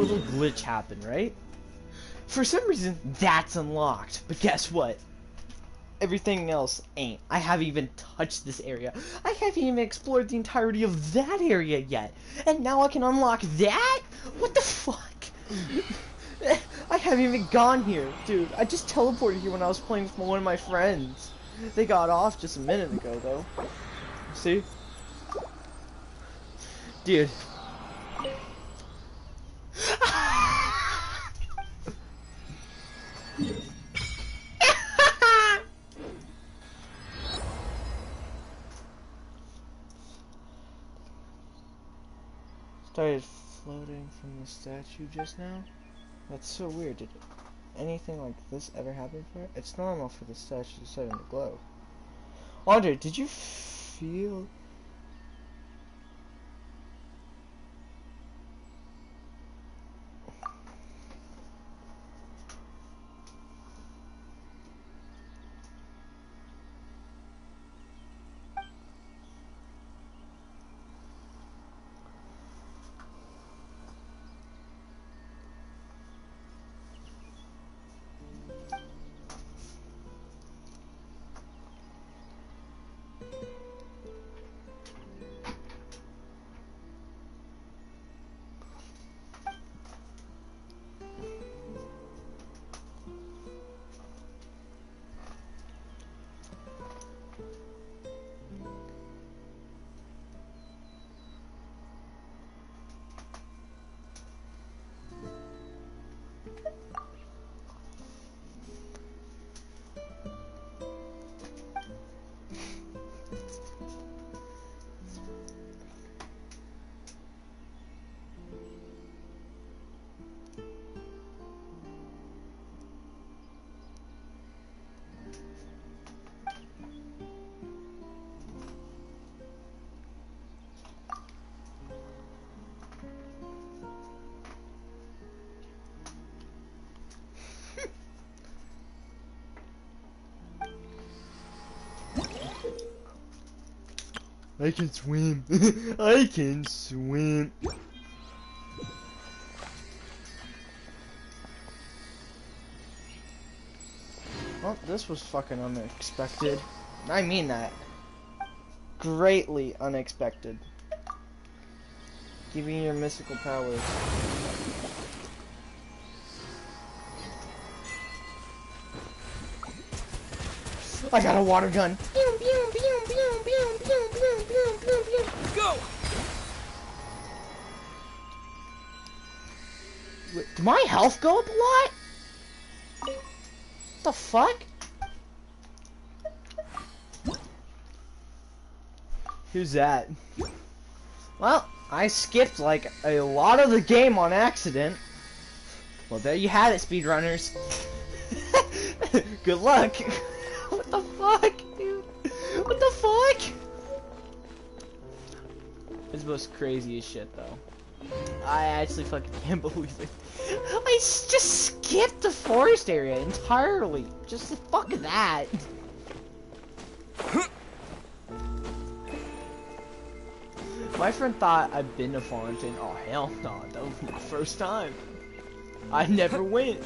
little glitch happen, right? For some reason, that's unlocked. But guess what? Everything else ain't. I haven't even touched this area. I haven't even explored the entirety of that area yet. And now I can unlock that? What the fuck? I haven't even gone here. Dude, I just teleported here when I was playing with one of my friends. They got off just a minute ago, though. See? Dude. Started floating from the statue just now? That's so weird. Did anything like this ever happen before? It's normal for the statue to suddenly glow. Andre, did you feel... I can swim. I can swim. Well, this was fucking unexpected. I mean that. Greatly unexpected. Give me your mystical powers. I got a water gun. Go! Wait, did my health go up a lot? What the fuck? Who's that? Well, I skipped like a lot of the game on accident. Well, there you have it, speedrunners. Good luck. What the fuck, dude? What the fuck? It's the most craziest shit, though. I actually fucking can't believe it. I just skipped the forest area entirely. Just fuck that. My friend thought I'd been to Fontaine. Oh, hell no. That was my first time. I never went.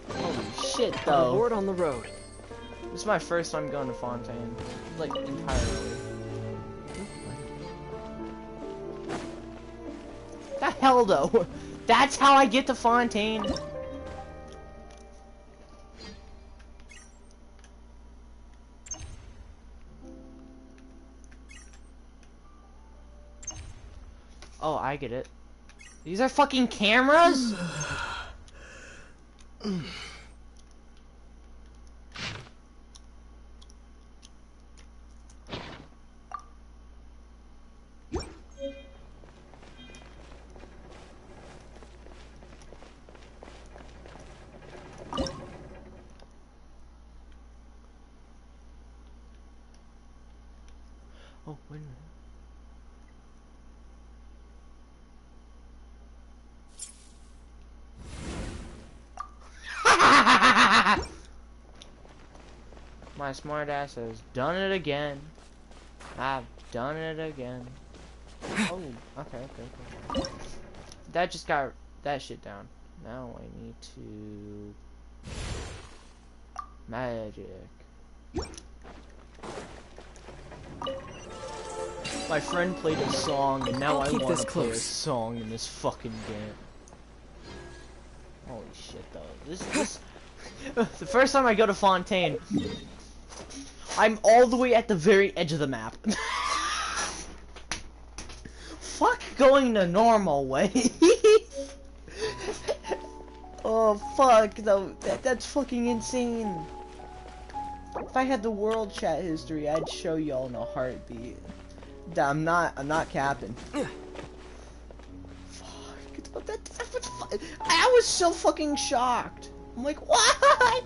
Holy shit, though. Board on the road. This is my first time going to Fontaine. Like, entirely. The hell, though? That's how I get to Fontaine? Oh, I get it. These are fucking cameras? Oh, wait a minute. My smart ass has done it again. I've done it again. Oh, okay. That just got that shit down. Now I need to magic. My friend played a song, and now I want to play a song in this fucking game. Holy shit, though. This the first time I go to Fontaine, I'm all the way at the very edge of the map. Fuck going the normal way. Oh fuck, though. That's fucking insane. If I had the world chat history, I'd show y'all in a heartbeat. I'm not capping. Fuck. I was so fucking shocked. I'm like, what?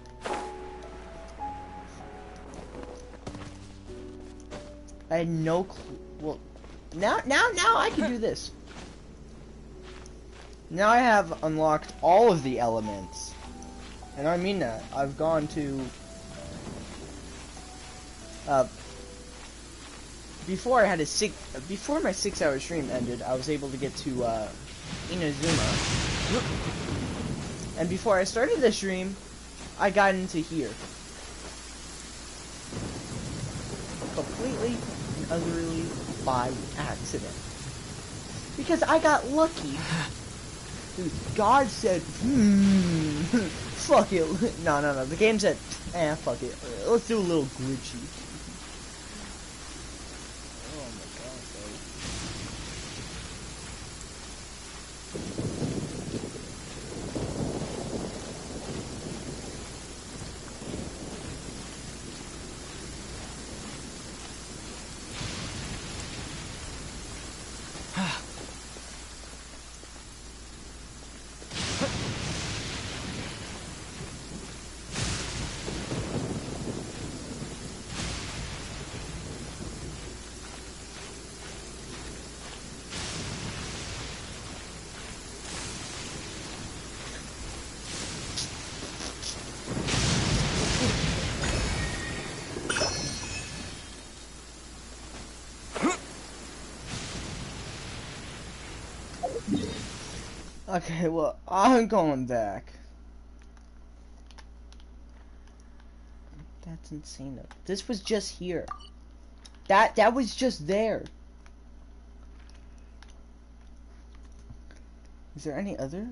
I had no clue. Well, now I can do this. Now I have unlocked all of the elements. And I mean that. I've gone to before I had before my 6-hour stream ended, I was able to get to Inazuma. And before I started the stream, I got into here. Completely and utterly by accident. Because I got lucky. Dude, God said, fuck it. No. The game said, fuck it. Let's do a little glitchy. Oh my god, babe. Okay, well, I'm going back. That's insane though. This was just here. That was just there. Is there any other?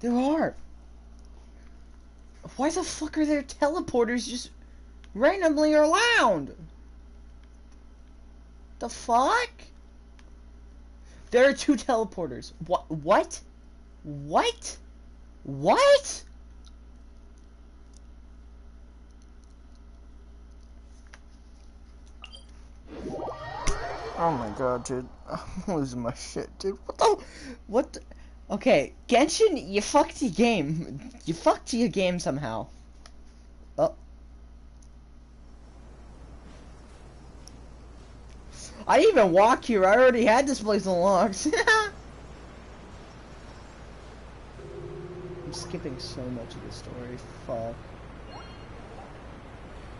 There are. Why the fuck are there teleporters just randomly around? The fuck? There are 2 teleporters. What? What? What? What? Oh my god, dude. I'm losing my shit, dude. What the? Okay, Genshin, you fucked your game. You fucked your game somehow. Oh. I didn't even walk here. I already had this place unlocked. I'm skipping so much of the story. Fuck.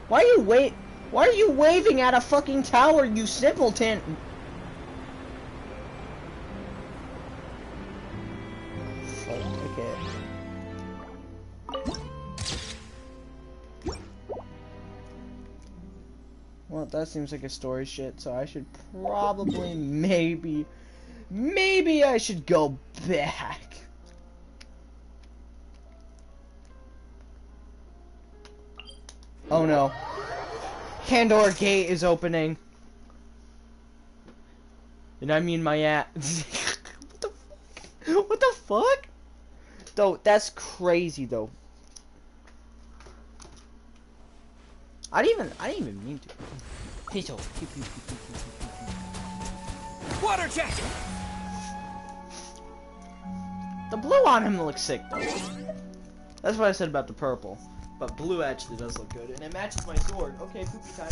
Why are you waving at a fucking tower, you simpleton? Fuck, okay. Well, that seems like a story shit, so I should probably, maybe I should go back. Oh no. Pandora Gate is opening. And I mean my ass. What the fuck? What the fuck? Though, that's crazy though. I didn't even mean to. Peso. Water jet! The blue on him looks sick though. That's what I said about the purple. But blue actually does look good, and it matches my sword. Okay, poopy time.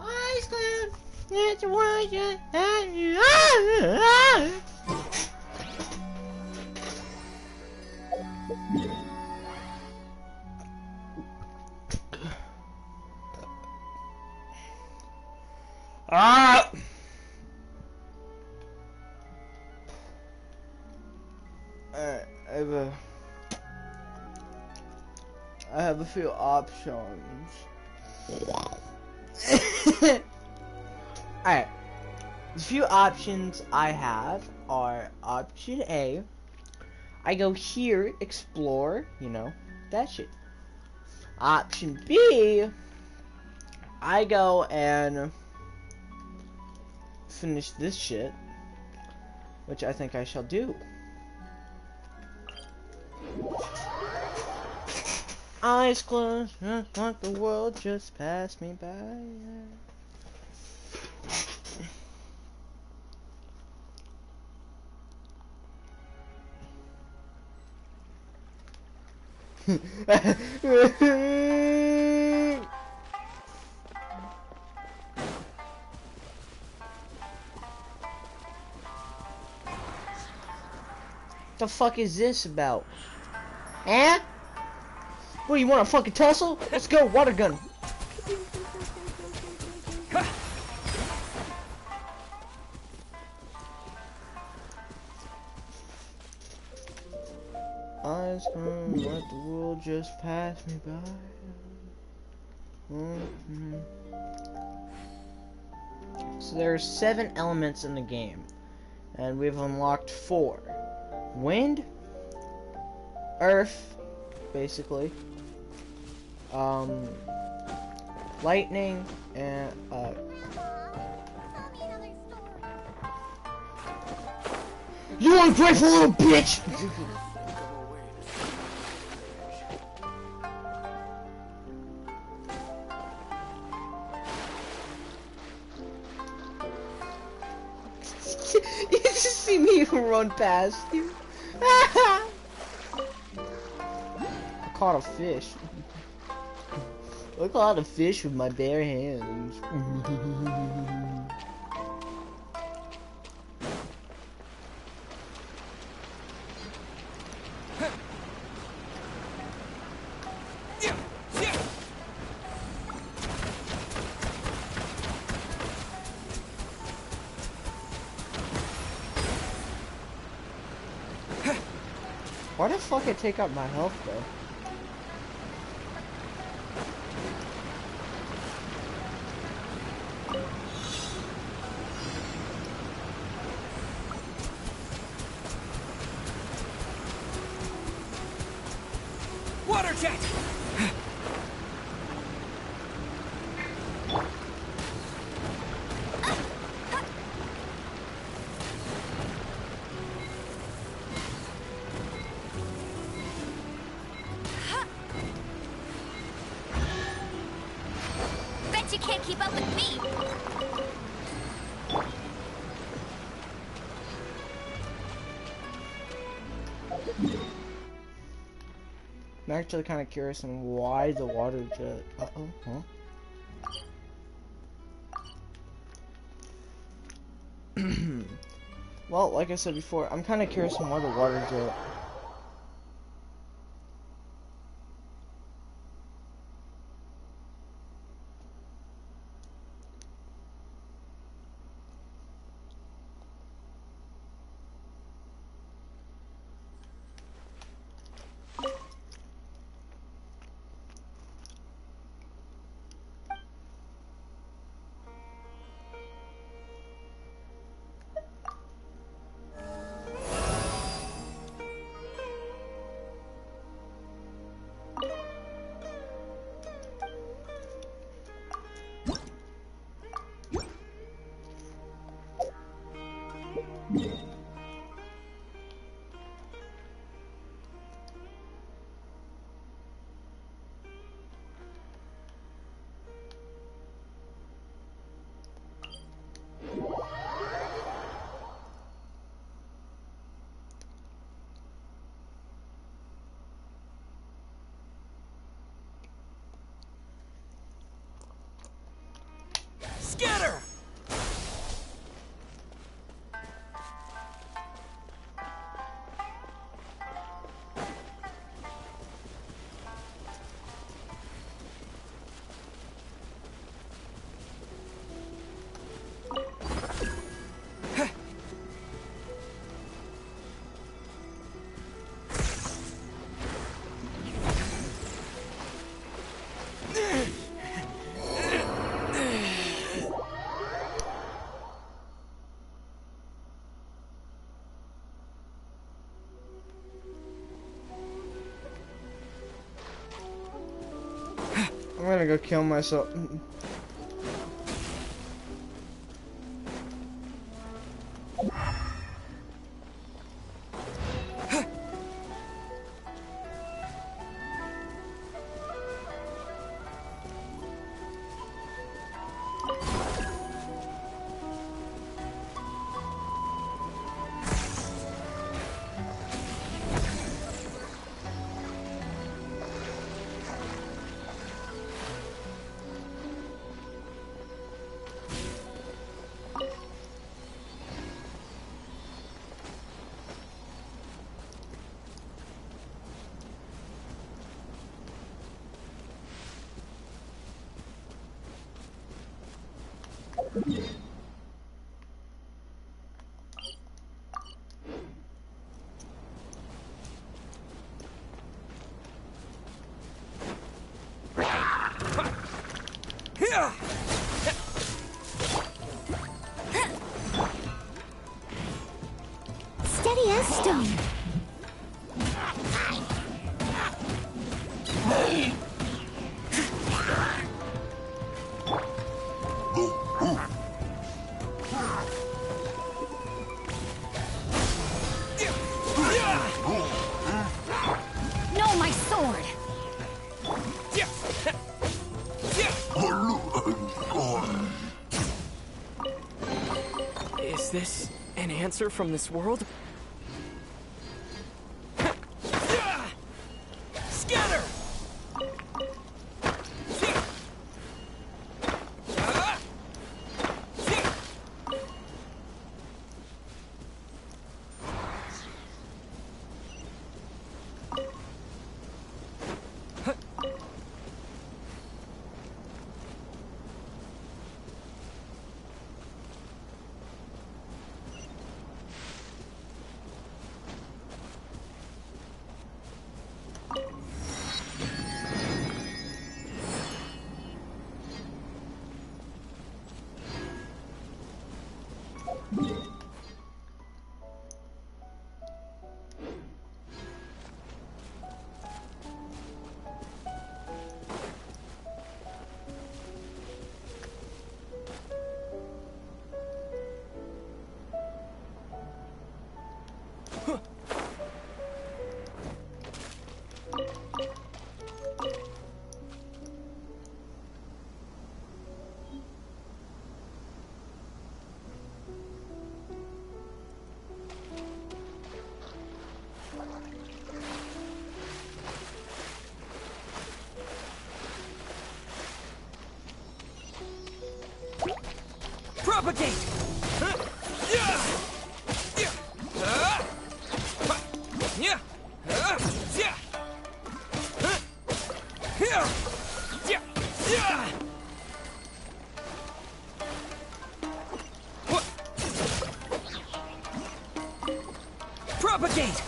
Ice cream. It's what you Ah! Alright, I have a few options. Alright, the few options I have are option A. I go here, explore, you know, that shit. Option B, I go and finish this shit, which I think I shall do. Eyes closed, like the world just passed me by. The fuck is this about? Eh? What, you want a fucking tussle? Let's go, water gun. Eyes come, let the world just pass me by. So there are 7 elements in the game, and we've unlocked 4. Wind, earth, basically, lightning, and you ungrateful little bitch! You just see me run past you. I caught a fish. I caught a fish with my bare hands. Why the fuck it take up my health though? Water jet! Bet you can't keep up with me. I'm actually kind of curious on why the water jet. Uh-oh, huh? Well, like I said before, I'm kind of curious on why the water jet. Scatter! I'm gonna go kill myself. Yeah! Steady as stone. No, my sword. Is this an answer from this world? Scatter! Propagate! Propagate!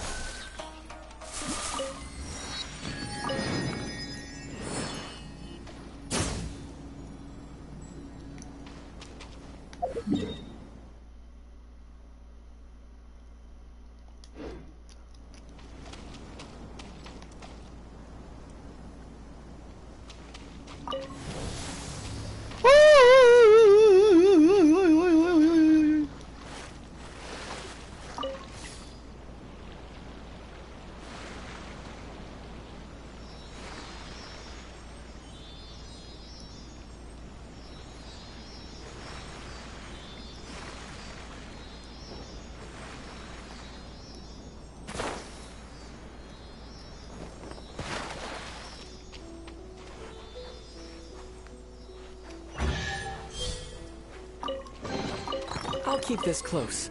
I'll keep this close.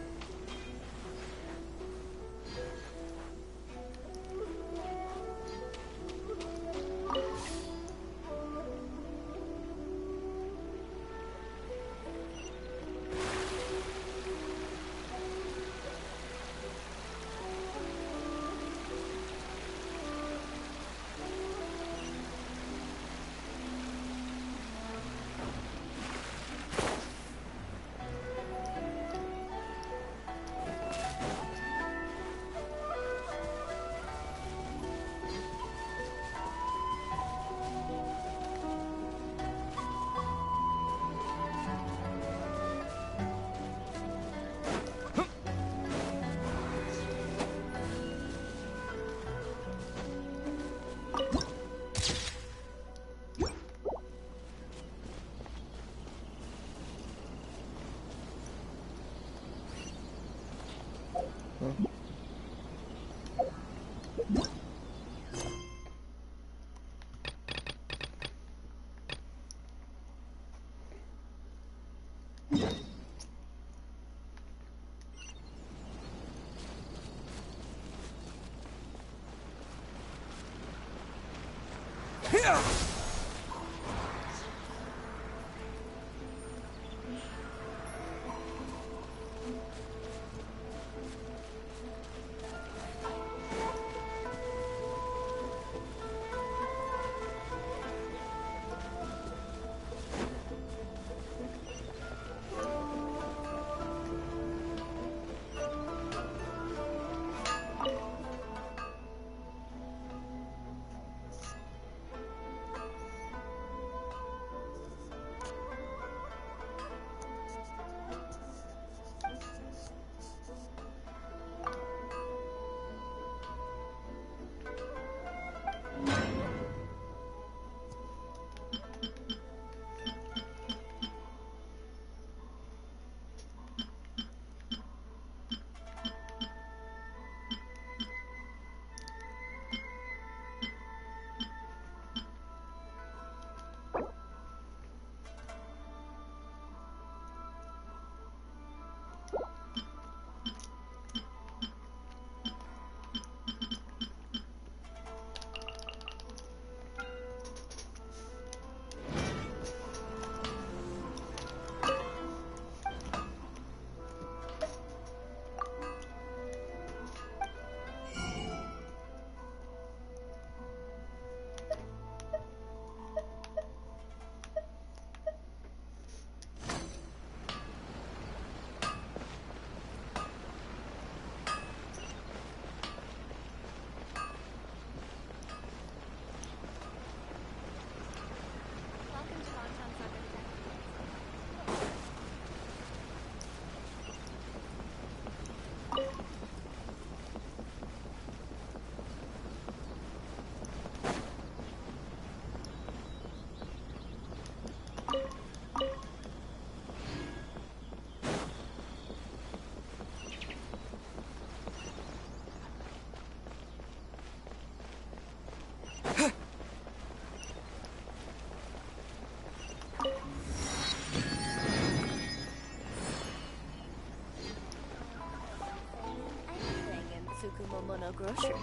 Kumamono groceries.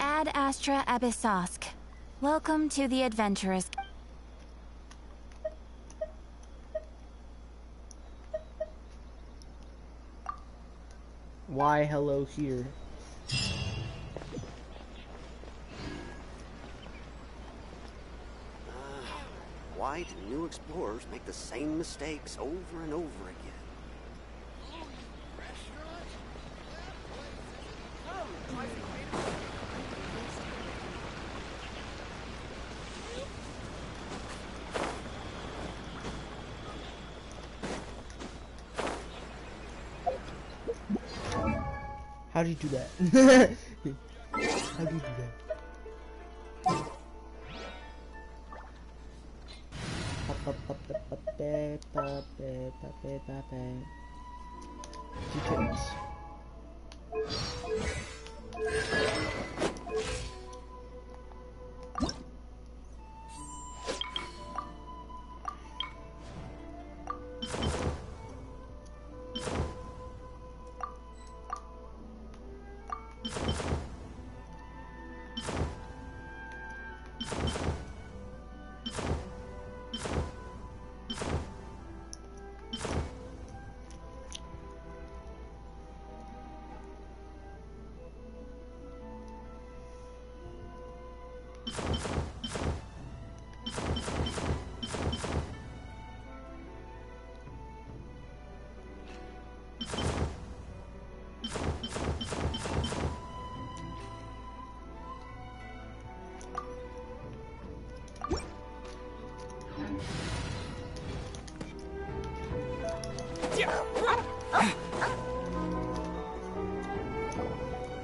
Ad Astra Abyssosk. Welcome to the Adventurous. Why hello here? Why do new explorers make the same mistakes over and over again? How do you do that? How do you do that? Details.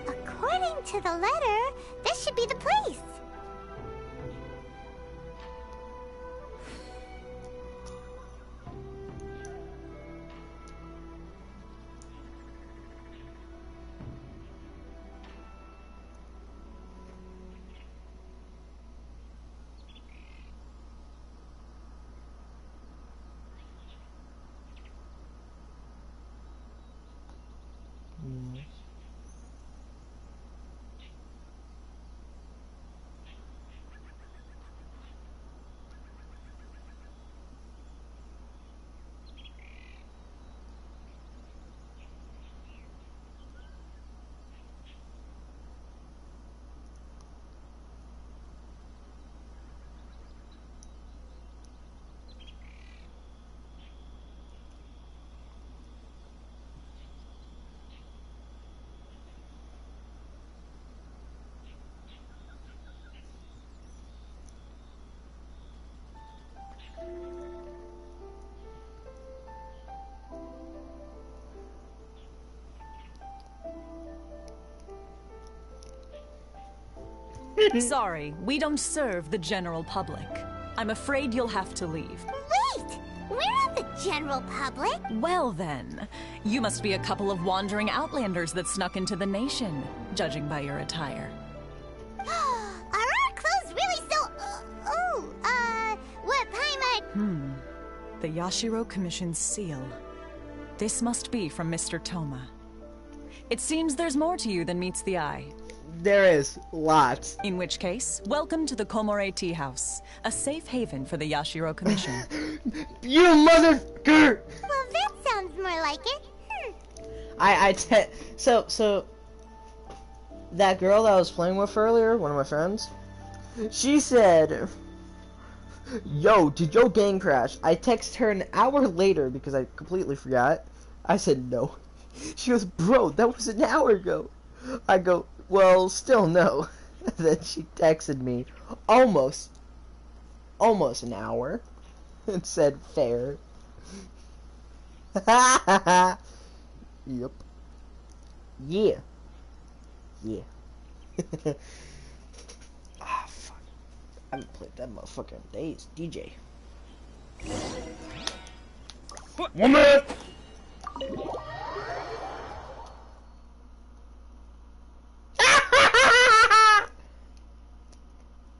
According to the letter, this should be the place. Sorry, we don't serve the general public. I'm afraid you'll have to leave. Wait! We're not the general public. Well then, you must be a couple of wandering outlanders that snuck into the nation, judging by your attire. Are our clothes really so... what Paimon... The Yashiro Commission's seal. This must be from Mr. Toma. It seems there's more to you than meets the eye. There is. Lots. In which case, welcome to the Komore Tea House, a safe haven for the Yashiro Commission. You motherfucker! Well, that sounds more like it. So, that girl that I was playing with earlier, one of my friends, she said, yo, did your game crash? I texted her an hour later because I completely forgot. I said no. She goes, bro, that was an hour ago. I go, well, still no. Then she texted me almost an hour and said fair. Yep. Yeah. Yeah. Ah, fuck. I haven't played that motherfucker in days. DJ. 1 minute!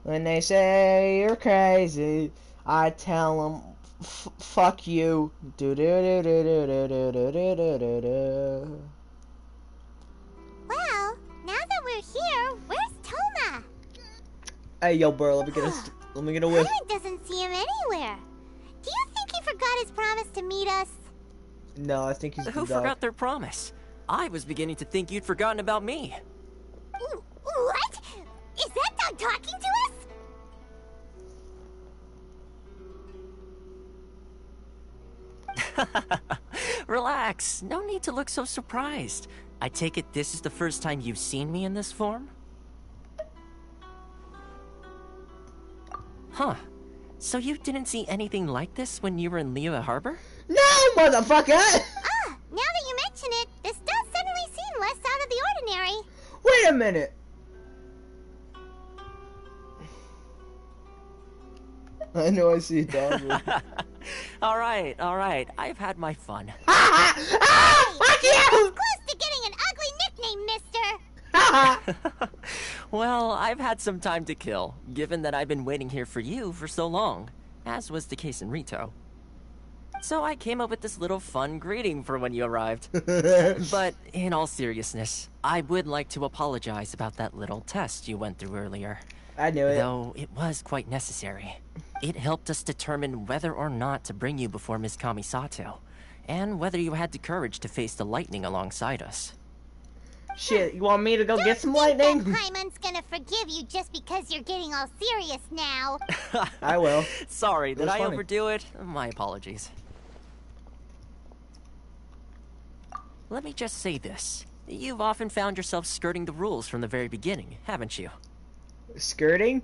When they say you're crazy, I tell them, fuck you. Do do do do do do do do do do do. Well, now that we're here, where's Toma? Hey, yo, bro, let me get a whiff. Paimon doesn't see him anywhere. Do you think he forgot his promise to meet us? No, I think he's Who the dog. forgot their promise? I was beginning to think you'd forgotten about me. What? Is that dog talking to us? Relax. No need to look so surprised. I take it this is the first time you've seen me in this form? Huh. So you didn't see anything like this when you were in Liyue Harbor? No, motherfucker! Ah, now that you mention it, this does suddenly seem less out of the ordinary. Wait a minute. I know I see a dog. Alright. I've had my fun. Fuck you! Close to getting an ugly nickname, mister. Well, I've had some time to kill, given that I've been waiting here for you for so long, as was the case in Rito. So I came up with this little fun greeting for when you arrived. But in all seriousness, I would like to apologize about that little test you went through earlier. I knew it. Though it was quite necessary. It helped us determine whether or not to bring you before Ms. Kamisato, and whether you had the courage to face the lightning alongside us. Shit, you want me to go get some Don't lightning? think that Paimon's gonna forgive you just because you're getting all serious now. I will. Sorry, did was I funny. overdo it? My apologies. Let me just say this. You've often found yourself skirting the rules from the very beginning, haven't you? Skirting?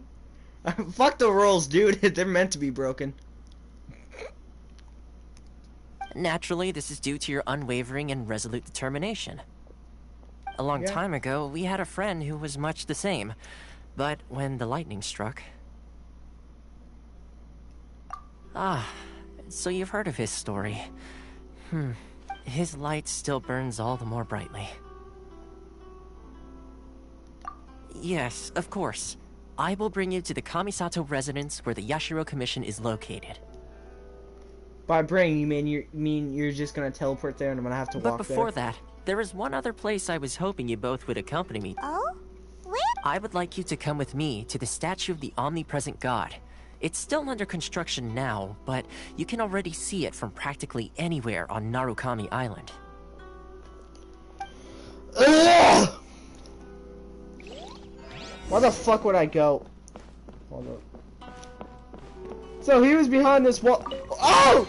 Fuck the rules, dude. They're meant to be broken. Naturally, this is due to your unwavering and resolute determination. A long Yeah. time ago, we had a friend who was much the same. But when the lightning struck... Ah, so you've heard of his story. His light still burns all the more brightly. Yes, of course. I will bring you to the Kamisato residence where the Yashiro Commission is located. By bring, you mean you're just gonna teleport there and I'm gonna have to But walk before there? that, there is one other place I was hoping you both would accompany me. Oh? Where? I would like you to come with me to the statue of the omnipresent god. It's still under construction now, but you can already see it from practically anywhere on Narukami Island. Ugh! Why the fuck would I go? Hold up. So he was behind this wall. Oh!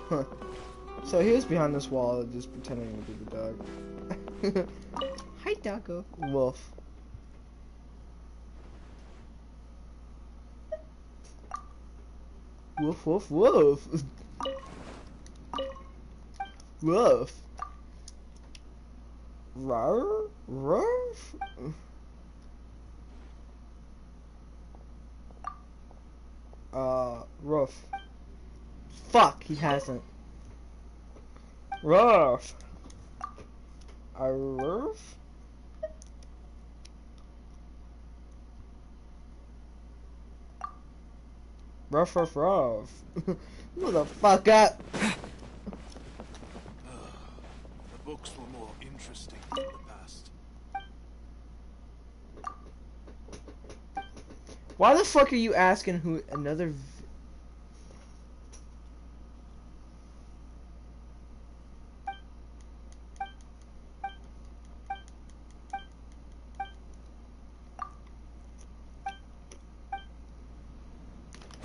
Huh. So he was behind this wall, just pretending to be the dog. Hi, doggo. Wolf. Woof, woof, woof. Woof. Rawr? Ruff? Ruff. Fuck, he hasn't. Ruff. Ruff? Ruff, ruff, ruff. Motherfucker. The books were more interesting in the past. Why the fuck are you asking who another?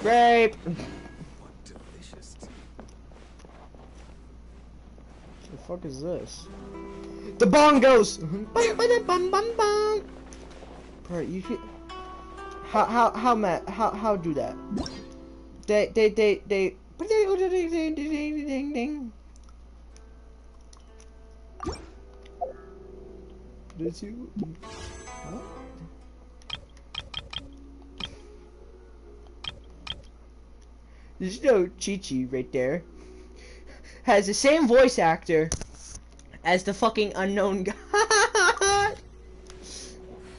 Grape. What delicious tea. The fuck is this? The bongos. Bro, you can. How do that? They. Did you? Huh? Did you know Chi-Chi right there has the same voice actor as the fucking unknown god?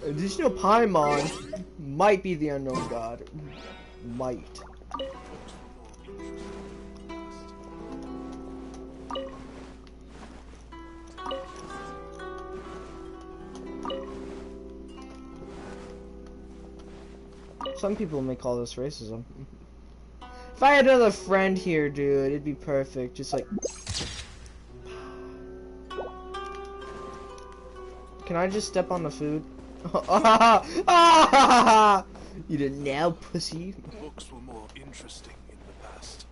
Did you know Paimon might be the unknown god? Might. Some people may call this racism. If I had another friend here, dude, it'd be perfect. Just like... Can I just step on the food? You didn't now, pussy. The books were more interesting in the past.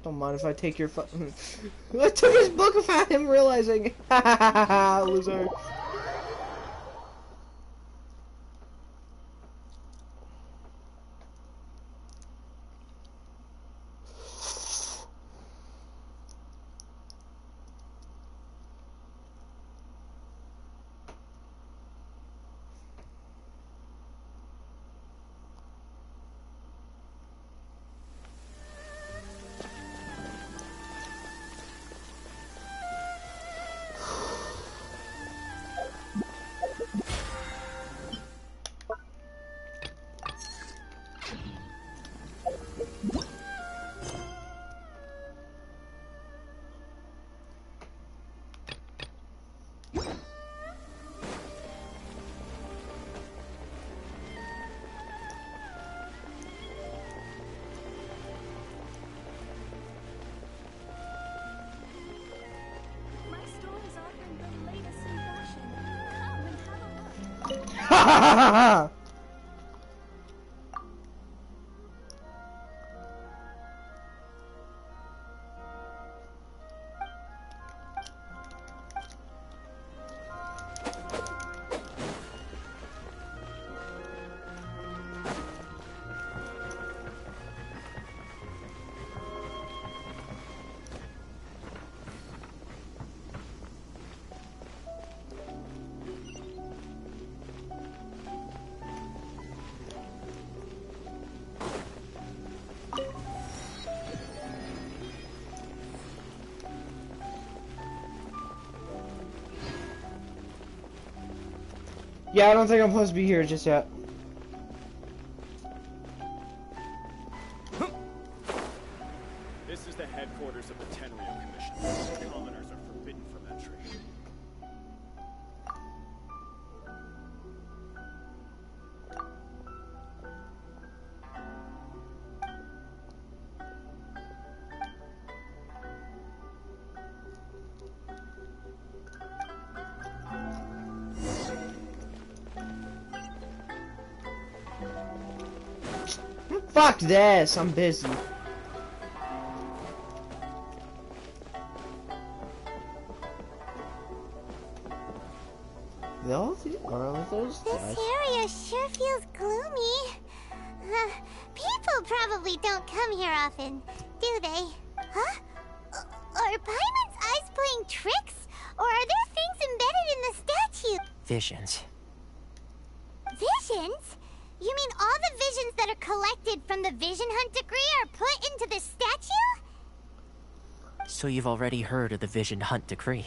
Don't mind if I take your I took his book without him realizing. Loser. My store is offering the latest in fashion. Come and have a look. Ha ha ha ha! Yeah, I don't think I'm supposed to be here just yet. This is the headquarters of the Tenryo Commission. Commoners are forbidden from entry. Fuck this, I'm busy. This area sure feels gloomy. People probably don't come here often, do they? Huh? Are Paimon's eyes playing tricks? Or are there things embedded in the statue? Visions. Visions? You mean all the visions that are collected from the Vision Hunt decree are put into the statue? So you've already heard of the Vision Hunt decree.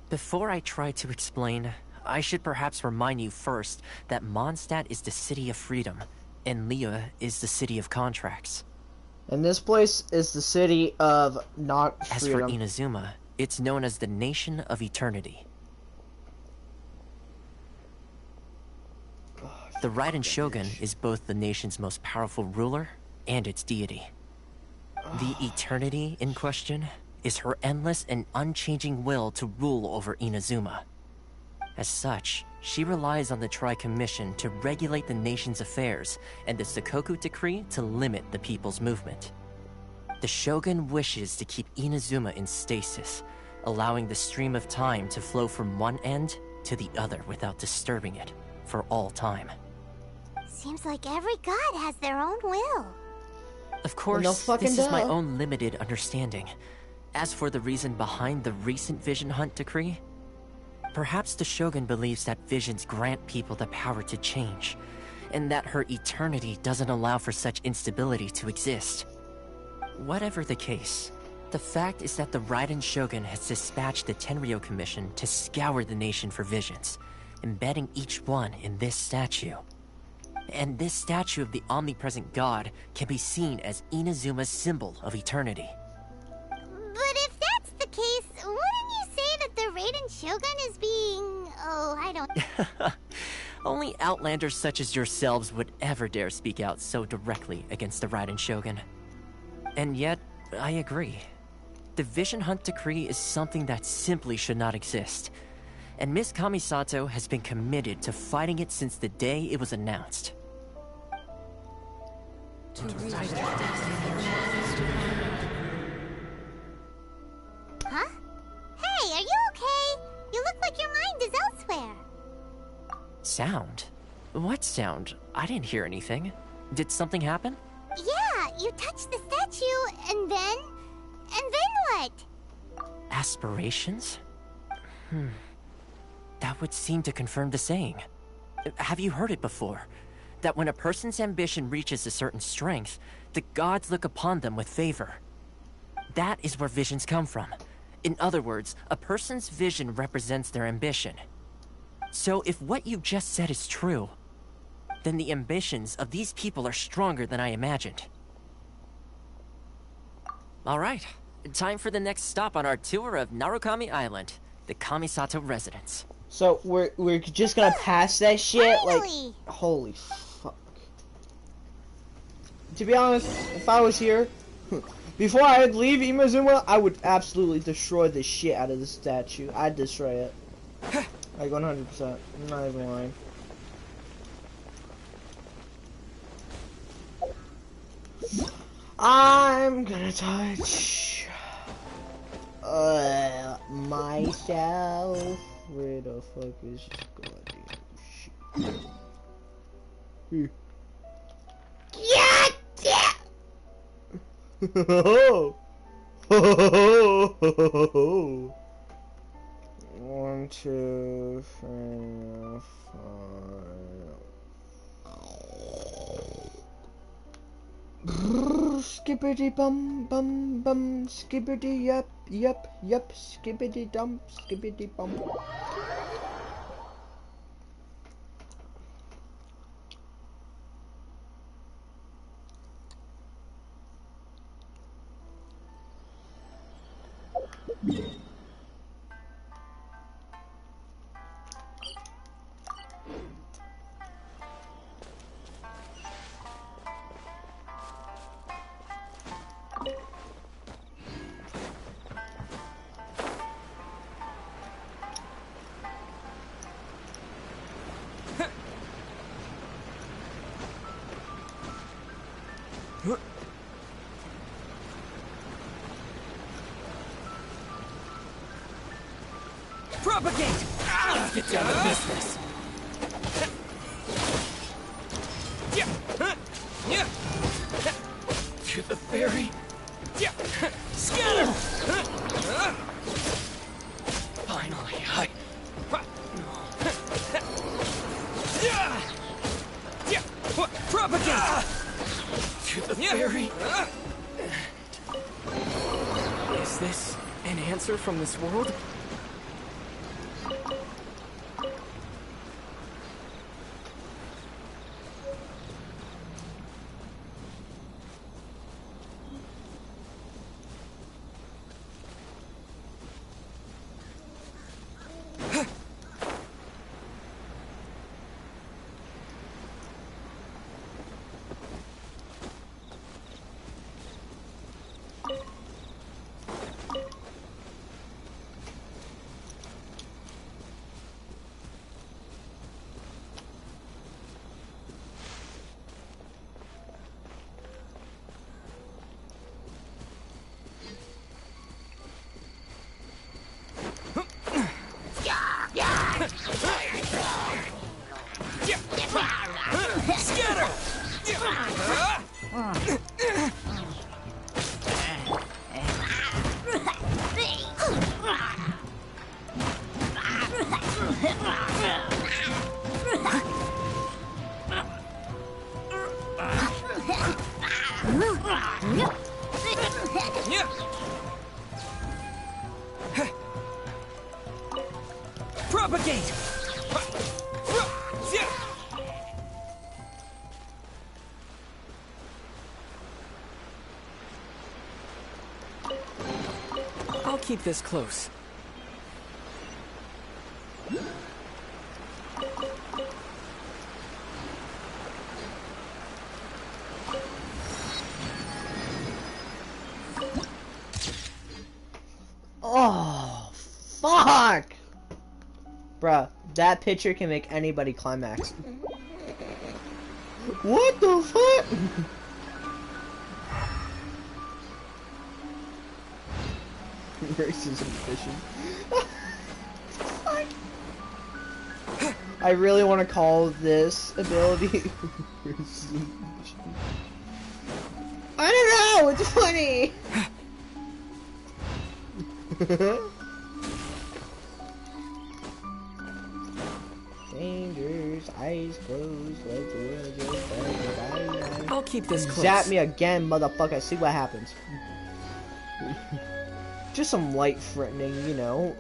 Before I try to explain, I should perhaps remind you first that Mondstadt is the city of freedom, and Liyue is the city of contracts. And this place is the city of not As for freedom. Inazuma, it's known as the Nation of Eternity. The Raiden Shogun is both the nation's most powerful ruler and its deity. The Eternity in question is her endless and unchanging will to rule over Inazuma. As such, she relies on the Tri-Commission to regulate the nation's affairs and the Sakoku Decree to limit the people's movement. The Shogun wishes to keep Inazuma in stasis, allowing the stream of time to flow from one end to the other without disturbing it for all time. Seems like every god has their own will. Of course, No fucking this is my duh. own limited understanding. As for the reason behind the recent Vision Hunt decree, perhaps the Shogun believes that visions grant people the power to change, and that her eternity doesn't allow for such instability to exist. Whatever the case, the fact is that the Raiden Shogun has dispatched the Tenryou Commission to scour the nation for visions, embedding each one in this statue. And this statue of the omnipresent god can be seen as Inazuma's symbol of eternity. But if that's the case, wouldn't you say that the Raiden Shogun is being... Oh, I don't... Only outlanders such as yourselves would ever dare speak out so directly against the Raiden Shogun. And yet, I agree. The Vision Hunt decree is something that simply should not exist. And Miss Kamisato has been committed to fighting it since the day it was announced. Huh? Hey, are you okay? You look like your mind is elsewhere. Sound? What sound? I didn't hear anything. Did something happen? Yeah, you touched the statue, and then... And then what? Aspirations? That would seem to confirm the saying. Have you heard it before? That when a person's ambition reaches a certain strength, the gods look upon them with favor. That is where visions come from. In other words, a person's vision represents their ambition. So if what you just said is true, then the ambitions of these people are stronger than I imagined. Alright, time for the next stop on our tour of Narukami Island, the Kamisato residence. So we're just gonna pass that shit? Finally! Like, holy fuck. To be honest, if I was here, before I'd leave Inazuma, I would absolutely destroy the shit out of the statue. I'd destroy it. Like 100%. I'm not even lying. I'm gonna touch myself. Where the fuck is this goddamn shit? Yeah! One, two, three, four. Skippity bum bum bum, skippity yup yup yup, skippity dump, skippity bum. Propagate! Let's get down to business. To the ferry. Scatter! Propagate! To the theory. Is this an answer from this world? Propagate! I'll keep this close. Oh, fuck! Bruh, that picture can make anybody climax. What the fuck? Racism fishing. I really want to call this ability racism fishing. I don't know, it's funny! Strangers, eyes closed, let the world just pass by. I'll keep this close. Zap me again, motherfucker. See what happens. Just some light threatening, you know.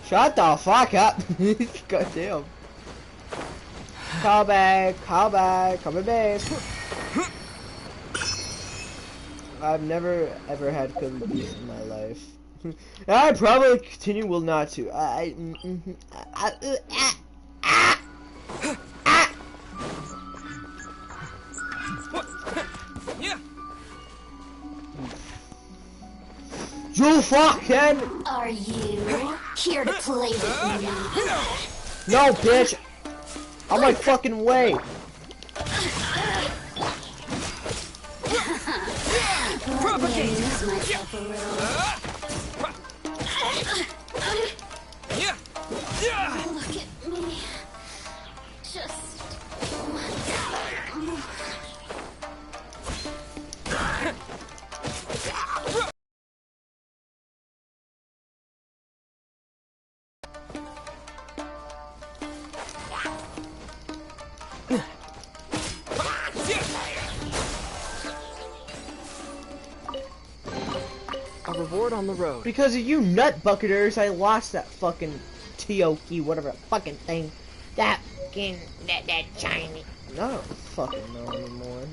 Shut the fuck up. Goddamn. Call back, come back. I've never ever had good beef in my life. I probably continue will not to. You fucking! Are you here to play with me? No, bitch! On my fucking way! Propagate! Look at me. Just... A reward on the road. Because of you nut bucketers, I lost that fucking Tioki, whatever fucking thing. That fucking, that shiny. I don't fucking know anymore.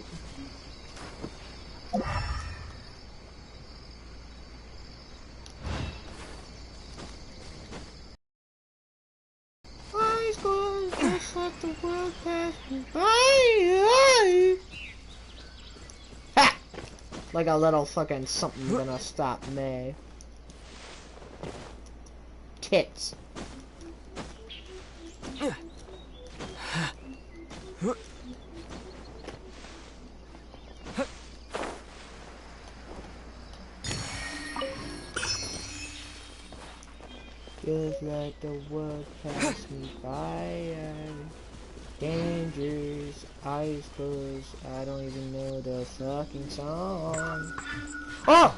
Eyes closed, just let the world pass me by. Ha! Like a little fucking something gonna stop me. Tits. Just let the world pass me by. Dangerous, eyes closed. I don't even know the fucking song. Oh!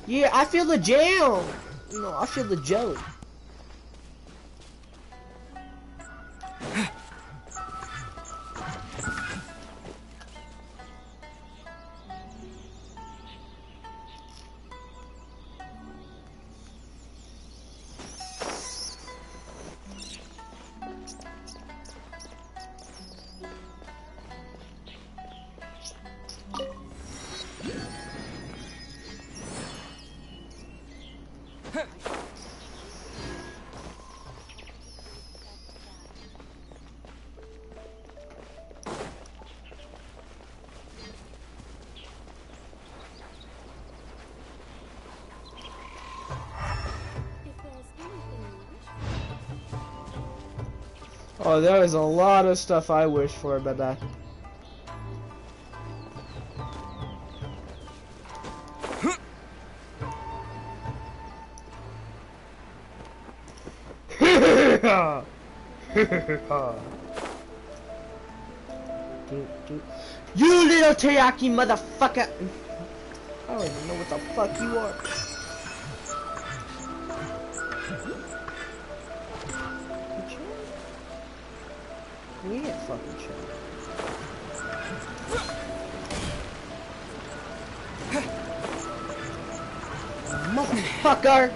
Yeah, I feel the jam. You know, I feel the jelly. Oh, there is a lot of stuff I wish for, Baba. You little teriyaki motherfucker! I don't even know what the fuck you are. We ain't fucking shit. Motherfucker!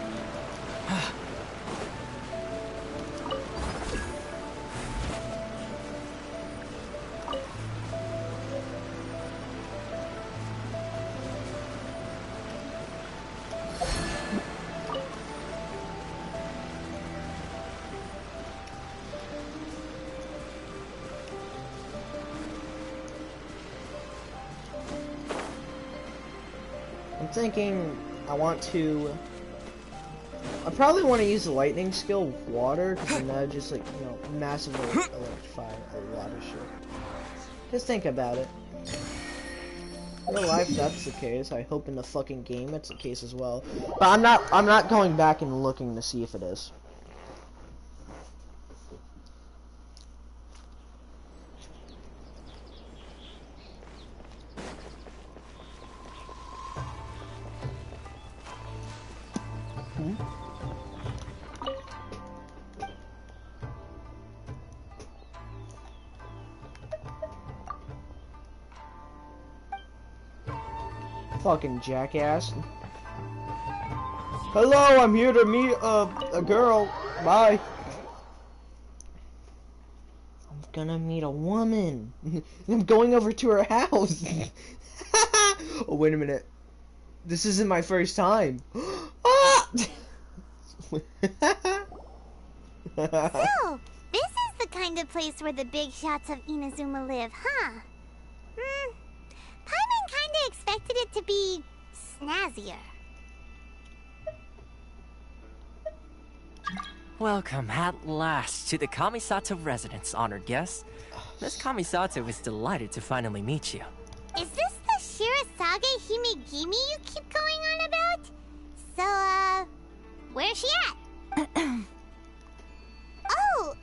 I'm thinking I probably want to use the lightning skill with water, because then that would just, like, you know, massively electrify a lot of shit. Just think about it. In real life, that's the case. I hope in the fucking game it's the case as well. But I'm not going back and looking to see if it is. Fucking jackass. Hello, I'm here to meet a girl. Bye. I'm gonna meet a woman. I'm going over to her house. Oh, wait a minute. This isn't my first time. Ah! So, this is the kind of place where the big shots of Inazuma live, huh? Paimon kinda expected it to be snazzier. Welcome at last to the Kamisato residence, honored guests. Miss Kamisato is delighted to finally meet you. Is this the Shirasage Himegimi you keep going on about? So, where's she at? Oh,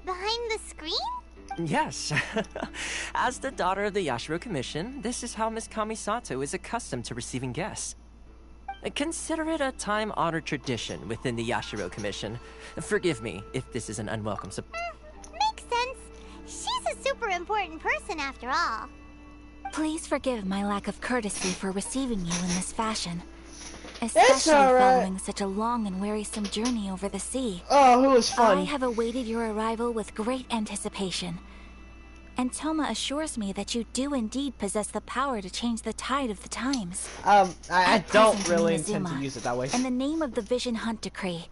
behind the screen? Yes. As the daughter of the Yashiro Commission, this is how Miss Kamisato is accustomed to receiving guests. Consider it a time-honored tradition within the Yashiro Commission. Forgive me if this is an unwelcome Makes sense. She's a super important person after all. Please forgive my lack of courtesy for receiving you in this fashion. It's Especially alright. following such a long and wearisome journey over the sea. Oh, it was fun. I have awaited your arrival with great anticipation. And Toma assures me that you do indeed possess the power to change the tide of the times. I don't present really in intend to Inazuma, use it that way. In the name of the Vision Hunt Decree,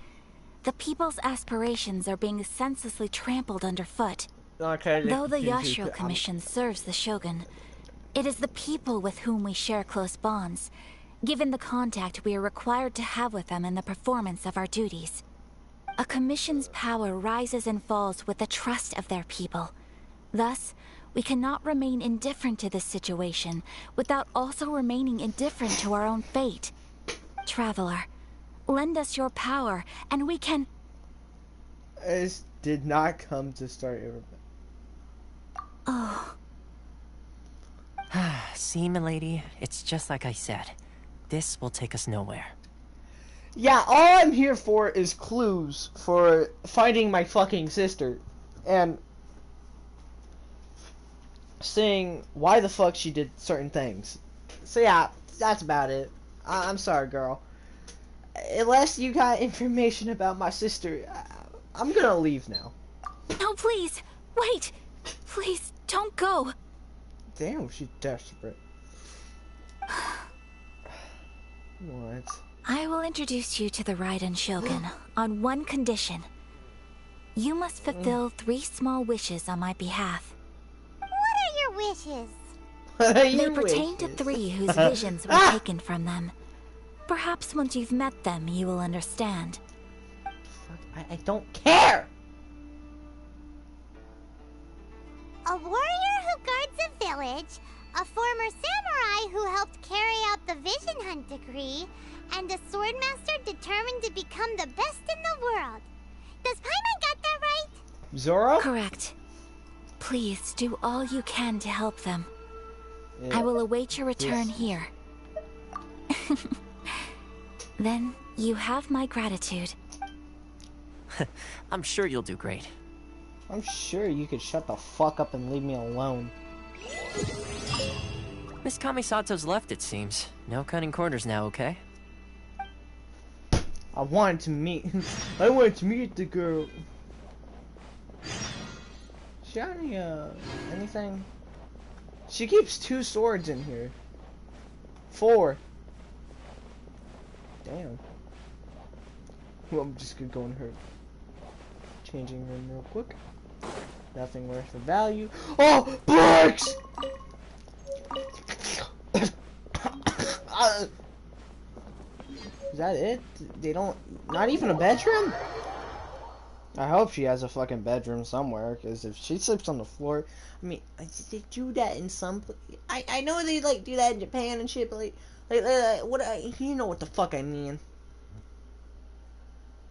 the people's aspirations are being senselessly trampled underfoot. Okay, Though the Yashiro Commission serves the Shogun, it is the people with whom we share close bonds, given the contact we are required to have with them in the performance of our duties. A commission's power rises and falls with the trust of their people. Thus, we cannot remain indifferent to this situation without also remaining indifferent to our own fate. Traveler, lend us your power, and we can... This did not come to start your... Oh. See, milady, it's just like I said. this will take us nowhere. Yeah, all I'm here for is clues for finding my fucking sister. And seeing why the fuck she did certain things. So yeah, that's about it. I'm sorry, girl. Unless you got information about my sister, I'm gonna leave now. No, please. Wait. Please, don't go. Damn, she's desperate. What? I will introduce you to the Raiden Shogun on one condition. You must fulfill 3 small wishes on my behalf. What are your wishes? They pertain to 3 whose visions were taken from them. Perhaps once you've met them, you will understand. Fuck, I don't care! A warrior who guards a village, a former samurai who helped carry out the Vision Hunt decree, and a swordmaster determined to become the best in the world. Does Paimon got that right? Zoro? Correct. Please do all you can to help them. Yeah. I will await your return here. Then you have my gratitude. I'm sure you'll do great. I'm sure you could shut the fuck up and leave me alone. Miss Kamisato's left, it seems. No cutting corners now, okay? I wanted to meet the girl. She got any, anything? She keeps 2 swords in here. 4. Damn. Well, I'm just gonna go in her changing room real quick. Nothing worth the value. Oh, books! Is that it? They don't... Not even a bedroom? I hope she has a fucking bedroom somewhere, because if she sleeps on the floor... I mean, they do that in some... I know they, like, do that in Japan and shit, but, like what... you know what the fuck I mean.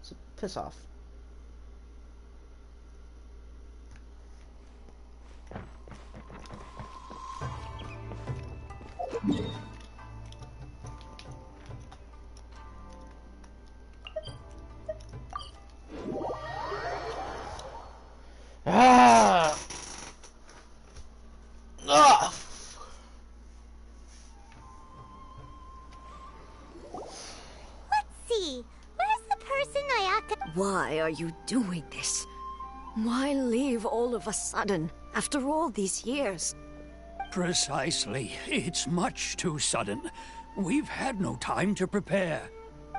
So, piss off. Ah! Ah! Let's see. Where's the person Ayaka... Why are you doing this? Why leave all of a sudden, after all these years? Precisely. It's much too sudden. We've had no time to prepare.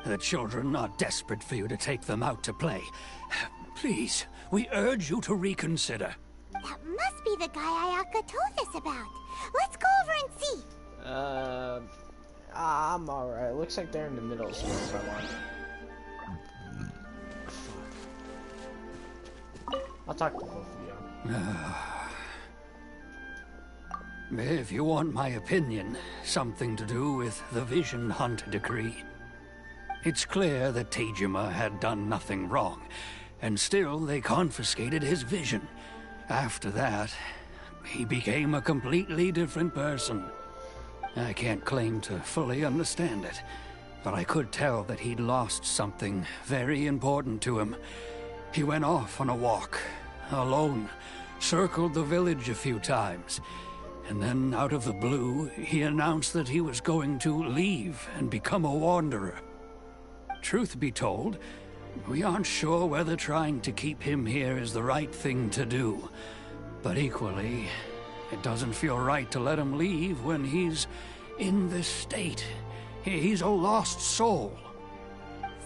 The children are desperate for you to take them out to play. Please, we urge you to reconsider. That must be the guy Ayaka told us about. Let's go over and see. I'm alright. Looks like they're in the middle of something I want. I'll talk to both of you. If you want my opinion, something to do with the Vision Hunt decree. It's clear that Teijima had done nothing wrong, and still they confiscated his vision. After that, he became a completely different person. I can't claim to fully understand it, but I could tell that he'd lost something very important to him. He went off on a walk, alone, circled the village a few times, and then out of the blue, he announced that he was going to leave and become a wanderer. Truth be told, we aren't sure whether trying to keep him here is the right thing to do. But equally, it doesn't feel right to let him leave when he's in this state. He's a lost soul.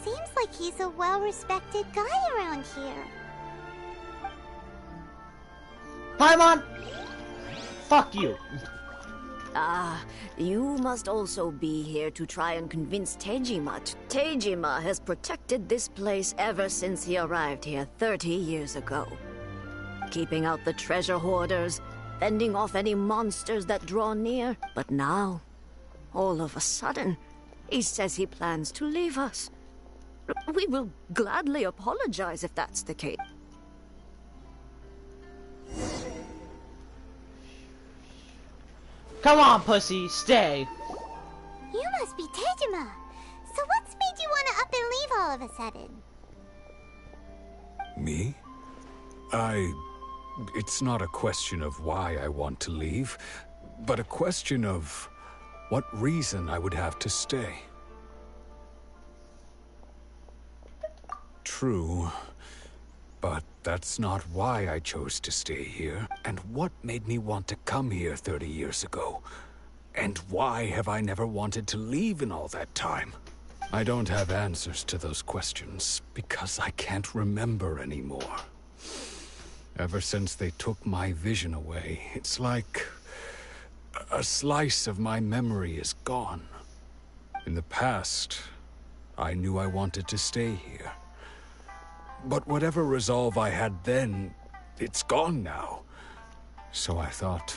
Seems like he's a well-respected guy around here. Paimon! Fuck you. Ah, you must also be here to try and convince Teijima. Teijima has protected this place ever since he arrived here 30 years ago. Keeping out the treasure hoarders, fending off any monsters that draw near. But now, all of a sudden, he says he plans to leave us. We will gladly apologize if that's the case. Come on, pussy, stay. You must be Tejima. So what's made you want to up and leave all of a sudden? Me? It's not a question of why I want to leave, but a question of what reason I would have to stay. True, but that's not why I chose to stay here. And what made me want to come here 30 years ago? And why have I never wanted to leave in all that time? I don't have answers to those questions because I can't remember anymore. Ever since they took my vision away, it's like a slice of my memory is gone. In the past, I knew I wanted to stay here. But whatever resolve I had then, it's gone now. So I thought,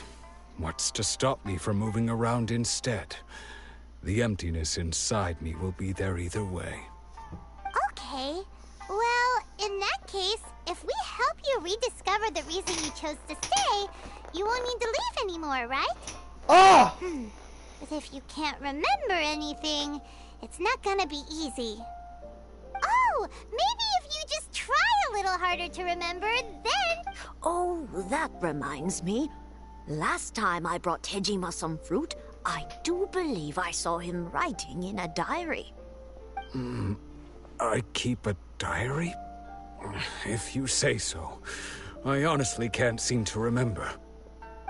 what's to stop me from moving around instead? The emptiness inside me will be there either way. Okay. Well, in that case, if we help you rediscover the reason you chose to stay, you won't need to leave anymore, right? Oh! But if you can't remember anything, it's not gonna be easy. Oh, maybe if you just try a little harder to remember, then... Oh, that reminds me. Last time I brought Tejima some fruit, I do believe I saw him writing in a diary. I keep a diary? If you say so. I honestly can't seem to remember.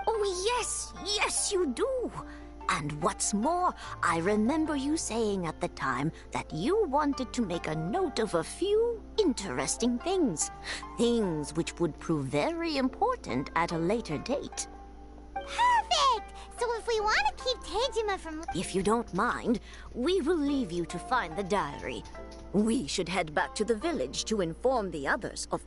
Oh, yes, you do. And what's more, I remember you saying at the time that you wanted to make a note of a few interesting things. Things which would prove very important at a later date. Perfect! So if we want to keep Tejima from... If you don't mind, we will leave you to find the diary. We should head back to the village to inform the others of...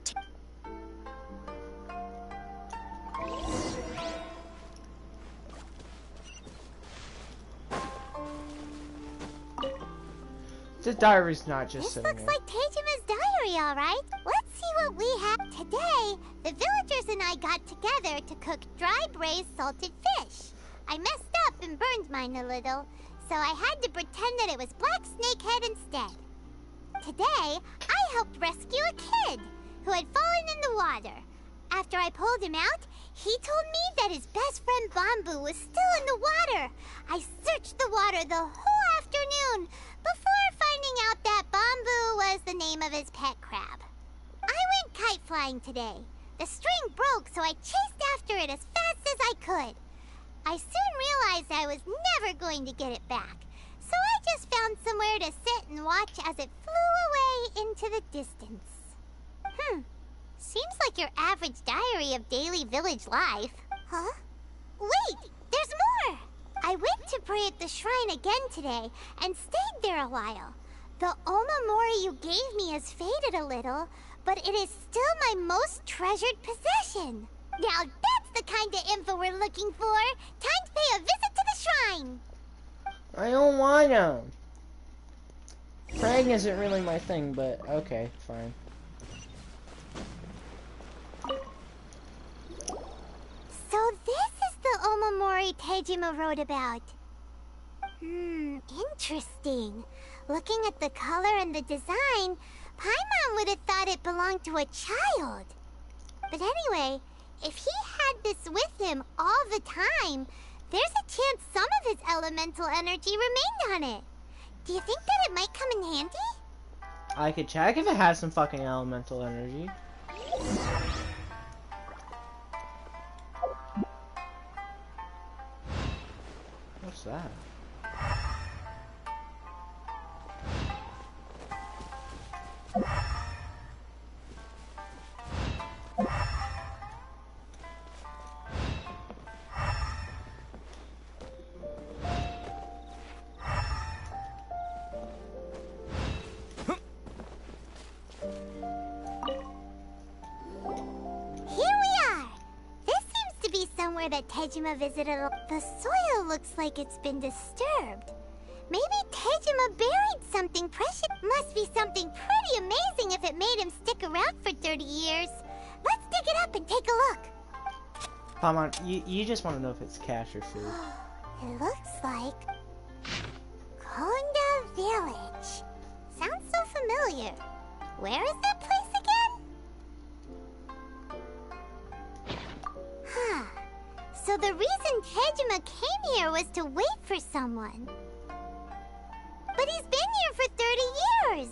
The diary's not just This sitting looks there. like Tejima's diary, all right. Let's see what we have. Today, the villagers and I got together to cook dry braised salted fish. I messed up and burned mine a little, so I had to pretend that it was black snakehead instead. Today, I helped rescue a kid who had fallen in the water. After I pulled him out, he told me that his best friend Bamboo was still in the water. I searched the water the whole afternoon before finding out that Bamboo was the name of his pet crab. I went kite flying today. The string broke, so I chased after it as fast as I could. I soon realized I was never going to get it back, so I just found somewhere to sit and watch as it flew away into the distance. Seems like your average diary of daily village life. Huh? Wait, there's more! I went to pray at the shrine again today and stayed there a while. The Omamori you gave me has faded a little, but it is still my most treasured possession. Now that's the kind of info we're looking for. Time to pay a visit to the shrine. I don't want to. Praying isn't really my thing, but okay, fine. So this is the Omamori Tejima wrote about. Interesting. Looking at the color and the design, Paimon would have thought it belonged to a child. But anyway, if he had this with him all the time, there's a chance some of his elemental energy remained on it. Do you think that it might come in handy? I could check if it has some fucking elemental energy. What's that? That Tejima visited. The soil looks like it's been disturbed. Maybe Tejima buried something precious. Must be something pretty amazing if it made him stick around for 30 years. Let's dig it up and take a look. Paimon, you just want to know if it's cash or food. It looks like... Tejima came here was to wait for someone. But he's been here for 30 years!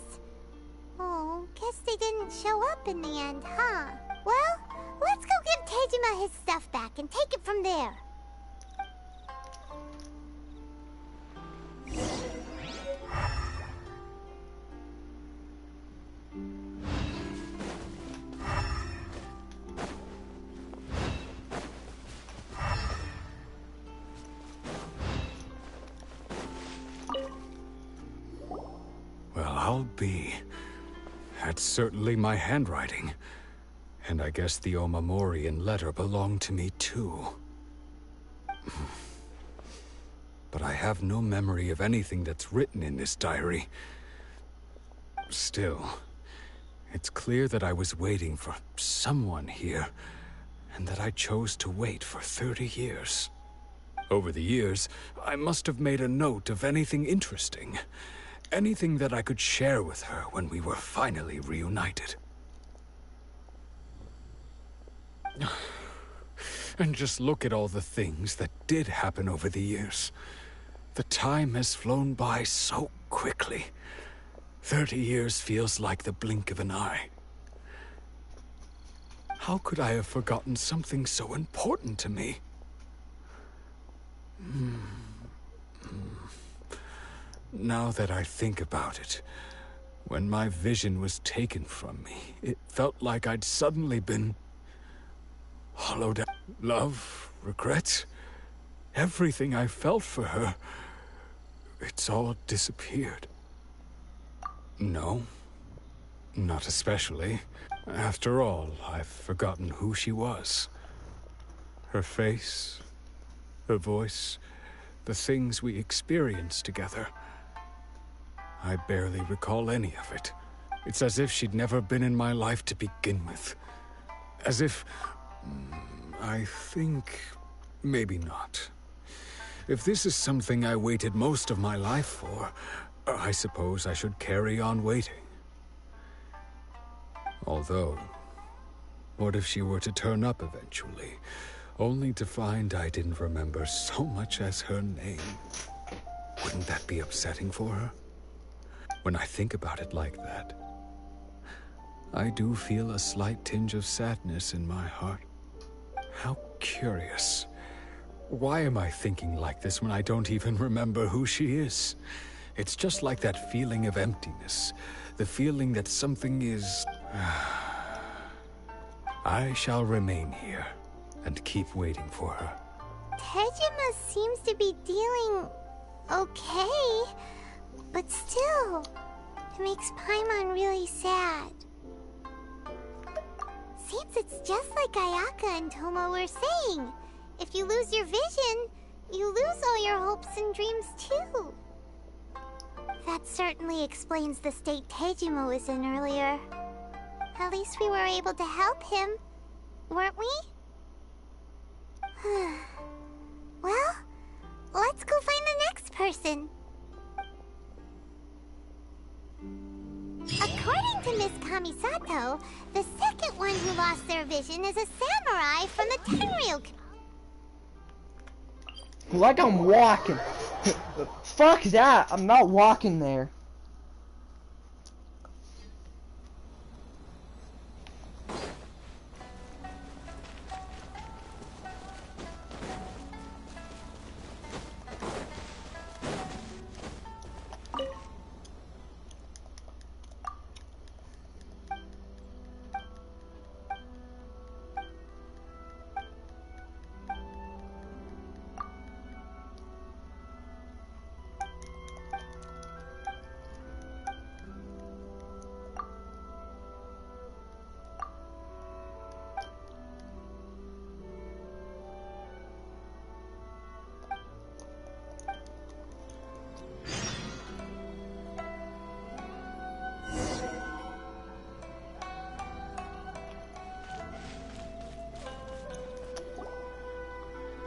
Oh, guess they didn't show up in the end, huh? Well, let's go give Tejima his stuff back and take it from there. Well, I'll be. That's certainly my handwriting. And I guess the Omamorian letter belonged to me too. But I have no memory of anything that's written in this diary. Still, it's clear that I was waiting for someone here, and that I chose to wait for 30 years. Over the years, I must have made a note of anything interesting. Anything that I could share with her when we were finally reunited. And just look at all the things that did happen over the years. The time has flown by so quickly. 30 years feels like the blink of an eye. How could I have forgotten something so important to me? Now that I think about it, when my vision was taken from me, it felt like I'd suddenly been hollowed out. Love, regret, everything I felt for her, it's all disappeared. No, not especially. After all, I've forgotten who she was. Her face, her voice, the things we experienced together. I barely recall any of it. It's as if she'd never been in my life to begin with. As if... I think... maybe not. If this is something I waited most of my life for, I suppose I should carry on waiting. Although, what if she were to turn up eventually, only to find I didn't remember so much as her name? Wouldn't that be upsetting for her? When I think about it like that, I do feel a slight tinge of sadness in my heart. How curious. Why am I thinking like this when I don't even remember who she is? It's just like that feeling of emptiness. The feeling that something is... I shall remain here and keep waiting for her. Tejima seems to be dealing okay, but still, it makes Paimon really sad. Seems it's just like Ayaka and Tomo were saying. If you lose your vision, you lose all your hopes and dreams too. That certainly explains the state Tejima was in earlier. At least we were able to help him, weren't we? Well, let's go find the next person. According to Miss Kamisato, the second one who lost their vision is a samurai from the Tenryou. Like I'm walking. Fuck that. I'm not walking there.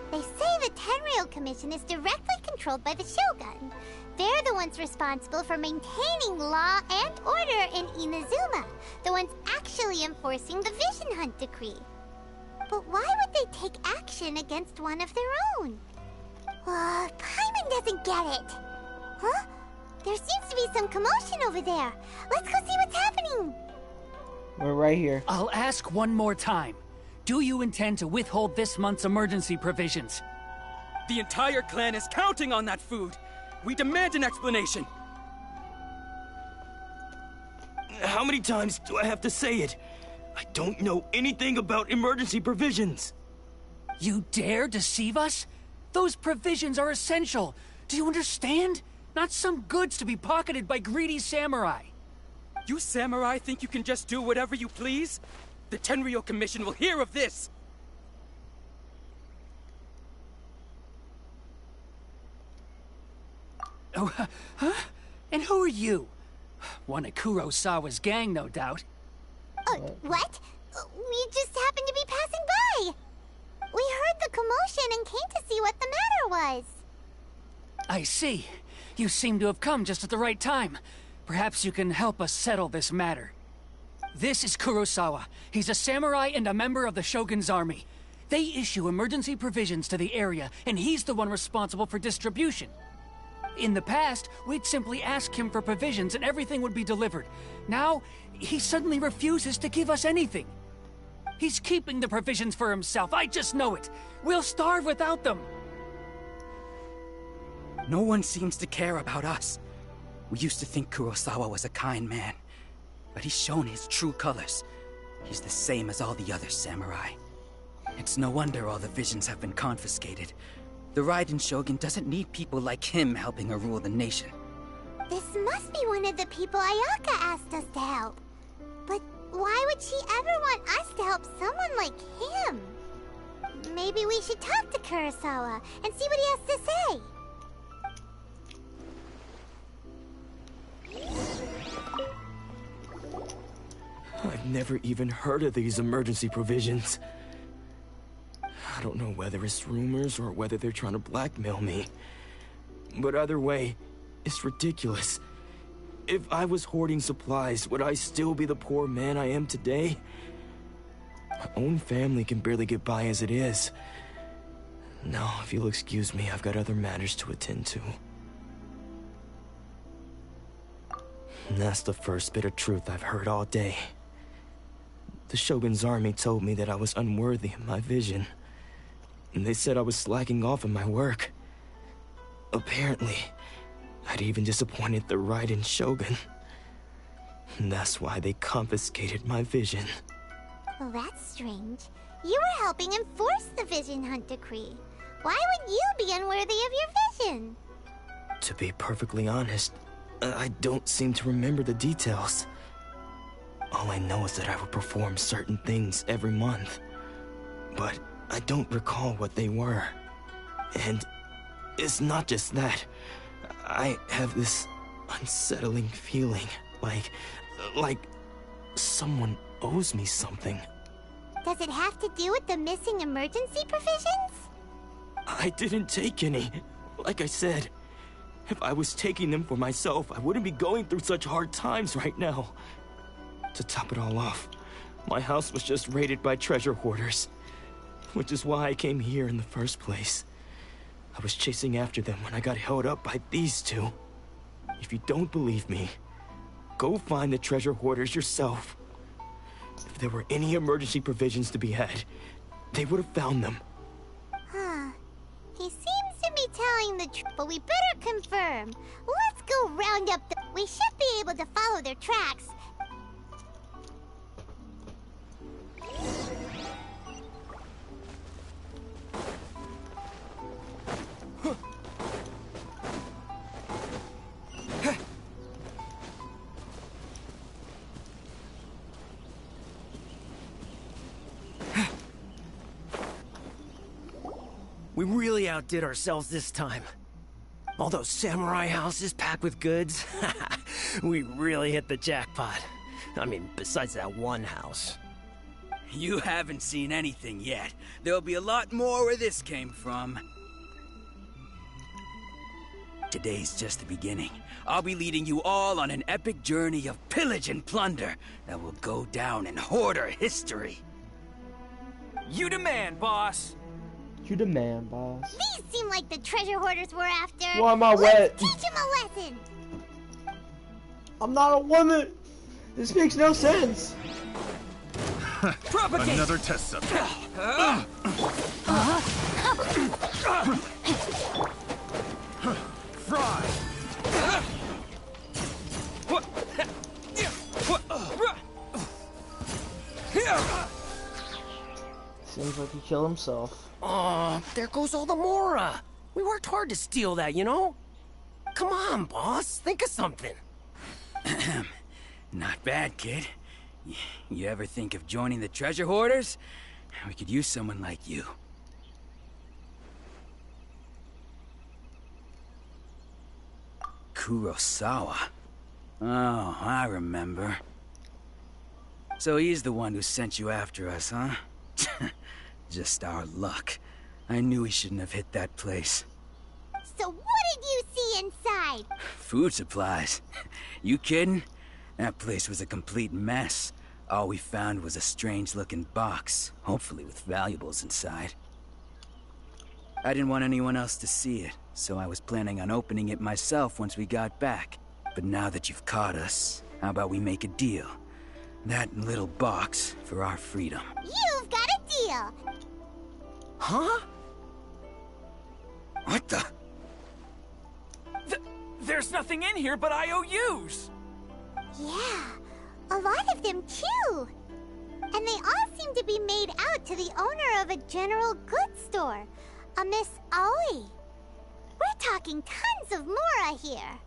They say the Tenryou Commission is directly controlled by the Shogun. They're the ones responsible for maintaining law and order in Inazuma, the ones actually enforcing the Vision Hunt Decree. But why would they take action against one of their own? Paimon doesn't get it. Huh? There seems to be some commotion over there. Let's go see what's happening. We're right here. I'll ask one more time. Do you intend to withhold this month's emergency provisions? The entire clan is counting on that food. We demand an explanation. How many times do I have to say it? I don't know anything about emergency provisions. You dare deceive us? Those provisions are essential. Do you understand? Not some goods to be pocketed by greedy samurai. You samurai think you can just do whatever you please? The Tenryou Commission will hear of this! Oh, huh? And who are you? One of Kurosawa's gang, no doubt. What? We just happened to be passing by. We heard the commotion and came to see what the matter was. I see. You seem to have come just at the right time. Perhaps you can help us settle this matter. This is Kurosawa. He's a samurai and a member of the Shogun's army. They issue emergency provisions to the area, and he's the one responsible for distribution. In the past, we'd simply ask him for provisions and everything would be delivered. Now, he suddenly refuses to give us anything. He's keeping the provisions for himself, I just know it. We'll starve without them. No one seems to care about us. We used to think Kurosawa was a kind man, but he's shown his true colors. He's the same as all the other samurai. It's no wonder all the visions have been confiscated. The Raiden Shogun doesn't need people like him helping her rule the nation. This must be one of the people Ayaka asked us to help. But why would she ever want us to help someone like him? Maybe we should talk to Kurosawa and see what he has to say. I've never even heard of these emergency provisions. I don't know whether it's rumors or whether they're trying to blackmail me. But either way, it's ridiculous. If I was hoarding supplies, would I still be the poor man I am today? My own family can barely get by as it is. Now, if you'll excuse me, I've got other matters to attend to. And that's the first bit of truth I've heard all day. The Shogun's army told me that I was unworthy of my vision. And they said I was slacking off in my work. Apparently, I'd even disappointed the Raiden Shogun. And that's why they confiscated my vision. Well, that's strange. You were helping enforce the Vision Hunt Decree. Why would you be unworthy of your vision? To be perfectly honest, I don't seem to remember the details. All I know is that I would perform certain things every month. But I don't recall what they were. And it's not just that. I have this unsettling feeling, like someone owes me something. Does it have to do with the missing emergency provisions? I didn't take any. Like I said, if I was taking them for myself, I wouldn't be going through such hard times right now. To top it all off, my house was just raided by treasure hoarders, which is why I came here in the first place. I was chasing after them when I got held up by these two. If you don't believe me, go find the treasure hoarders yourself. If there were any emergency provisions to be had, they would have found them. Huh. He seems to be telling the truth, but we better confirm. Let's go round up the... We should be able to follow their tracks. We really outdid ourselves this time. All those samurai houses packed with goods, we really hit the jackpot. I mean, besides that one house. You haven't seen anything yet. There'll be a lot more where this came from. Today's just the beginning. I'll be leading you all on an epic journey of pillage and plunder that will go down in hoarder history. You demand, boss! You the man, boss. These seem like the treasure hoarders we're after. Why am I wet? Teach him a lesson. I'm not a woman. This makes no sense. Propagate. Another test subject. Fry. Seems like he killed himself. Oh, there goes all the Mora. We worked hard to steal that, you know? Come on, boss. Think of something. Not bad, kid. You ever think of joining the treasure hoarders? We could use someone like you. Kurosawa. Oh, I remember. So he's the one who sent you after us, huh? Just our luck. I knew he shouldn't have hit that place. So what did you see inside? Food supplies. You kidding? That place was a complete mess. All we found was a strange-looking box, hopefully with valuables inside. I didn't want anyone else to see it, so I was planning on opening it myself once we got back. But now that you've caught us, how about we make a deal? That little box for our freedom. You've got a deal. Huh? What the? There's nothing in here but IOUs! Yeah, a lot of them too. And they all seem to be made out to the owner of a general goods store, a Miss Aoi. We're talking tons of Mora here.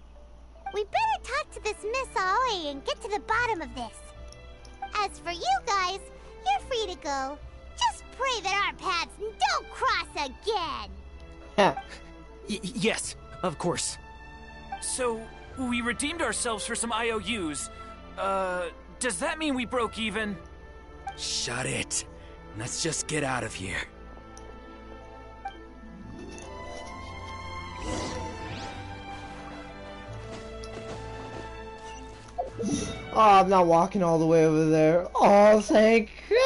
We better talk to this Miss Aoi and get to the bottom of this. As for you guys, you're free to go. Just pray that our paths don't cross again. Yes, of course. So, we redeemed ourselves for some IOUs. Does that mean we broke even? Shut it. Let's just get out of here. Oh, I'm not walking all the way over there. Oh, thank God.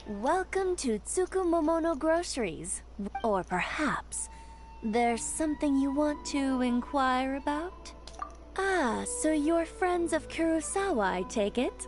Welcome to Tsukumomono Groceries. Or perhaps there's something you want to inquire about? Ah, so you're friends of Kurosawa, I take it?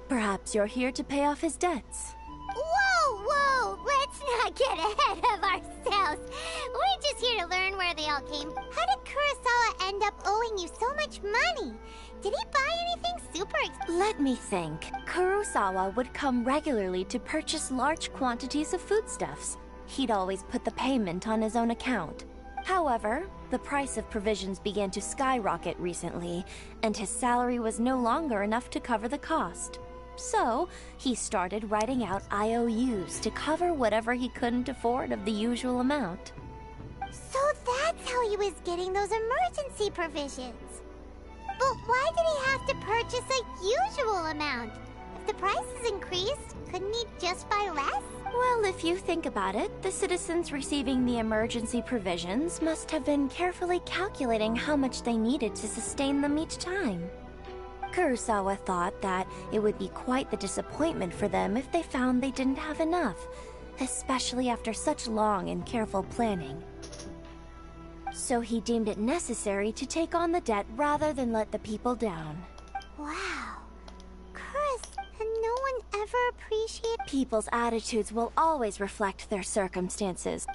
Perhaps you're here to pay off his debts. Whoa, whoa! Let's not get ahead of ourselves. We're just here to learn where they all came. How did Kurosawa end up owing you so much money? Did he buy anything super expensive? Let me think. Kurosawa would come regularly to purchase large quantities of foodstuffs. He'd always put the payment on his own account. However, the price of provisions began to skyrocket recently, and his salary was no longer enough to cover the cost. So, he started writing out IOUs to cover whatever he couldn't afford of the usual amount. So that's how he was getting those emergency provisions. But why did he have to purchase a usual amount? If the prices increased, couldn't he just buy less? Well, if you think about it, the citizens receiving the emergency provisions must have been carefully calculating how much they needed to sustain them each time. Kurosawa thought that it would be quite the disappointment for them if they found they didn't have enough, especially after such long and careful planning. So he deemed it necessary to take on the debt rather than let the people down. Wow. And no one ever appreciated... People's attitudes will always reflect their circumstances.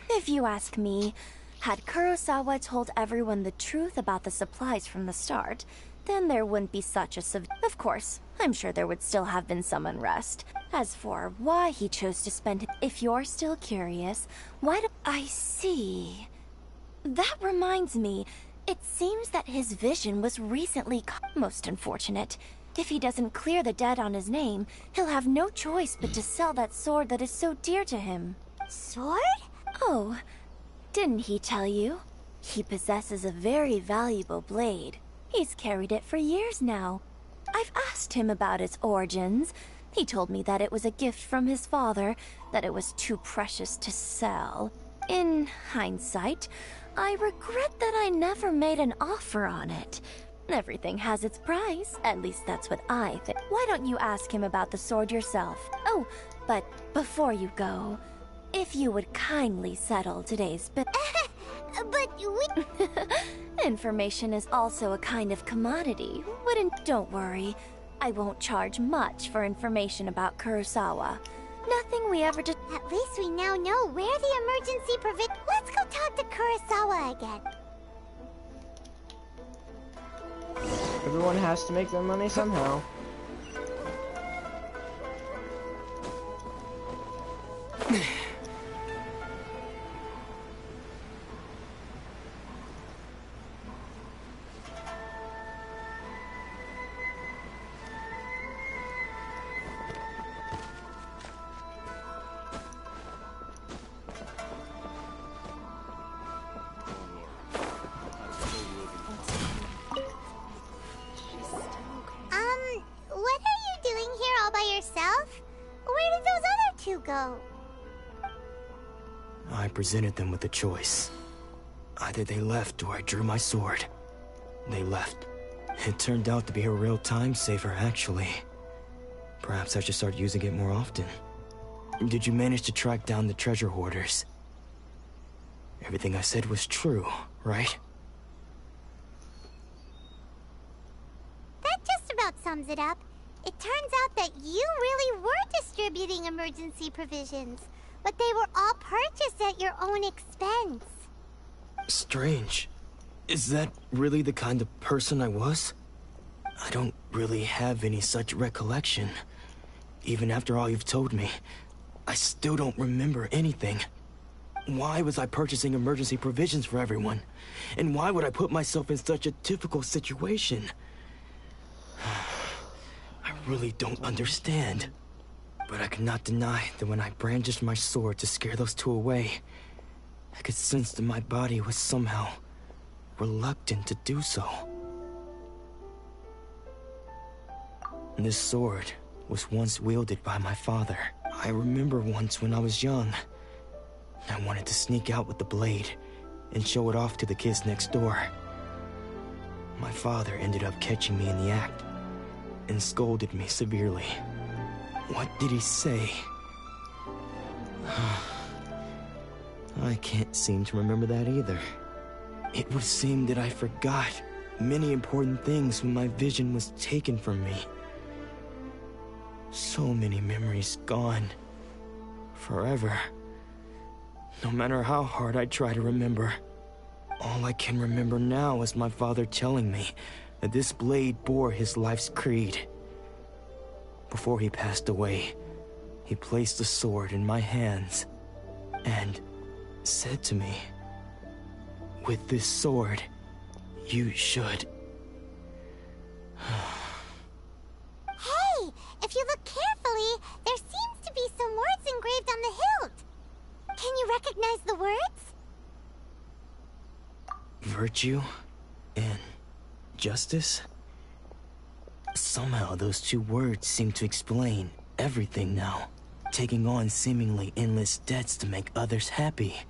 If you ask me, had Kurosawa told everyone the truth about the supplies from the start, then there wouldn't be such a Of course, I'm sure there would still have been some unrest. As for why he chose to spend... If you're still curious, why do... I see. That reminds me, it seems that his vision was recently... Most unfortunate. If he doesn't clear the debt on his name, he'll have no choice but to sell that sword that is so dear to him. Sword? Oh, didn't he tell you? He possesses a very valuable blade. He's carried it for years now. I've asked him about its origins, He told me that it was a gift from his father, that it was too precious to sell. In hindsight, I regret that I never made an offer on it. Everything has its price, at least that's what I think. Why don't you ask him about the sword yourself? Oh, but before you go, if you would kindly settle today's bit. But we... Information is also a kind of commodity. Don't worry. I won't charge much for information about Kurosawa. Nothing we ever did. At least we now know where the emergency provision... Let's go talk to Kurosawa again. Everyone has to make their money somehow. What are you doing here all by yourself? Where did those other two go? I presented them with a choice. Either they left or I drew my sword. They left. It turned out to be a real time saver, actually. Perhaps I should start using it more often. Did you manage to track down the treasure hoarders? Everything I said was true, right? That just about sums it up. It turns out that you really were distributing emergency provisions, but they were all purchased at your own expense. Strange. Is that really the kind of person I was? I don't really have any such recollection. Even after all you've told me, I still don't remember anything. Why was I purchasing emergency provisions for everyone? And why would I put myself in such a difficult situation? I really don't understand. But I cannot deny that when I brandished my sword to scare those two away, I could sense that my body was somehow reluctant to do so. This sword was once wielded by my father. I remember once when I was young, I wanted to sneak out with the blade and show it off to the kids next door. My father ended up catching me in the act and scolded me severely. What did he say? I can't seem to remember that either. It would seem that I forgot many important things when my vision was taken from me. So many memories gone. Forever. No matter how hard I try to remember, all I can remember now is my father telling me that this blade bore his life's creed. Before he passed away, he placed the sword in my hands and said to me, "With this sword, you should..." Hey, if you look carefully, there seems to be some words engraved on the hilt. Can you recognize the words? Virtue and justice? Somehow those two words seem to explain everything now. Taking on seemingly endless debts to make others happy.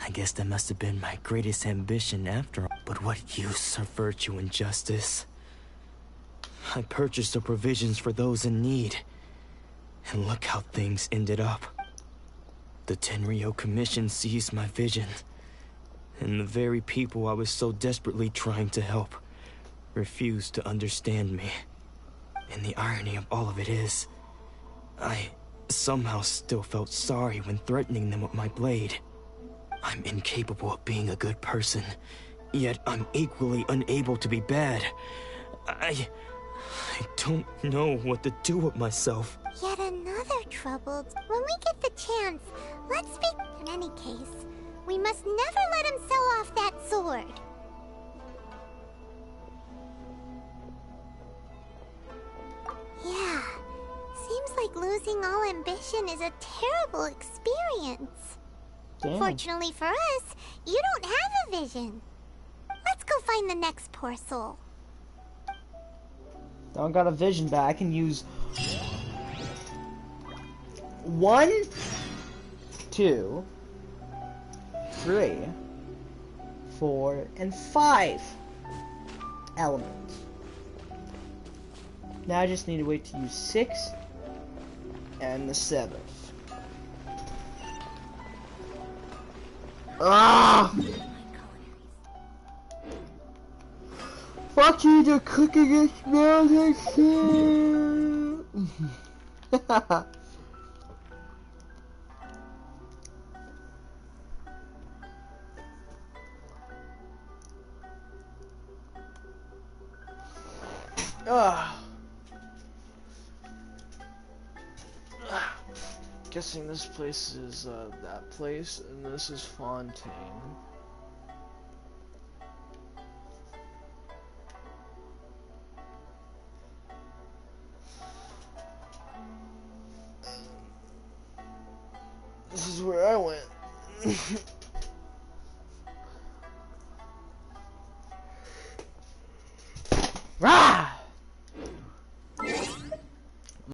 I guess that must have been my greatest ambition after all. But what use are virtue and justice? I purchased the provisions for those in need. And look how things ended up. The Tenryo Commission seized my vision. And the very people I was so desperately trying to help refused to understand me. And the irony of all of it is, I somehow still felt sorry when threatening them with my blade. I'm incapable of being a good person, yet I'm equally unable to be bad. I don't know what to do with myself. Yet another troubled. When we get the chance, let's speak. In any case, we must never let him sell off that sword. Yeah, seems like losing all ambition is a terrible experience. Damn. Fortunately for us, you don't have a vision. Let's go find the next poor soul. I got a vision, but I can use 1, 2, 3, 4, and 5 elements. Now I just need to wait to use 6 and the 7th. Ah! Fuck you, the cooking is smells like shit. Guessing this place is that place, and this is Fontaine. This is where I went. Rah!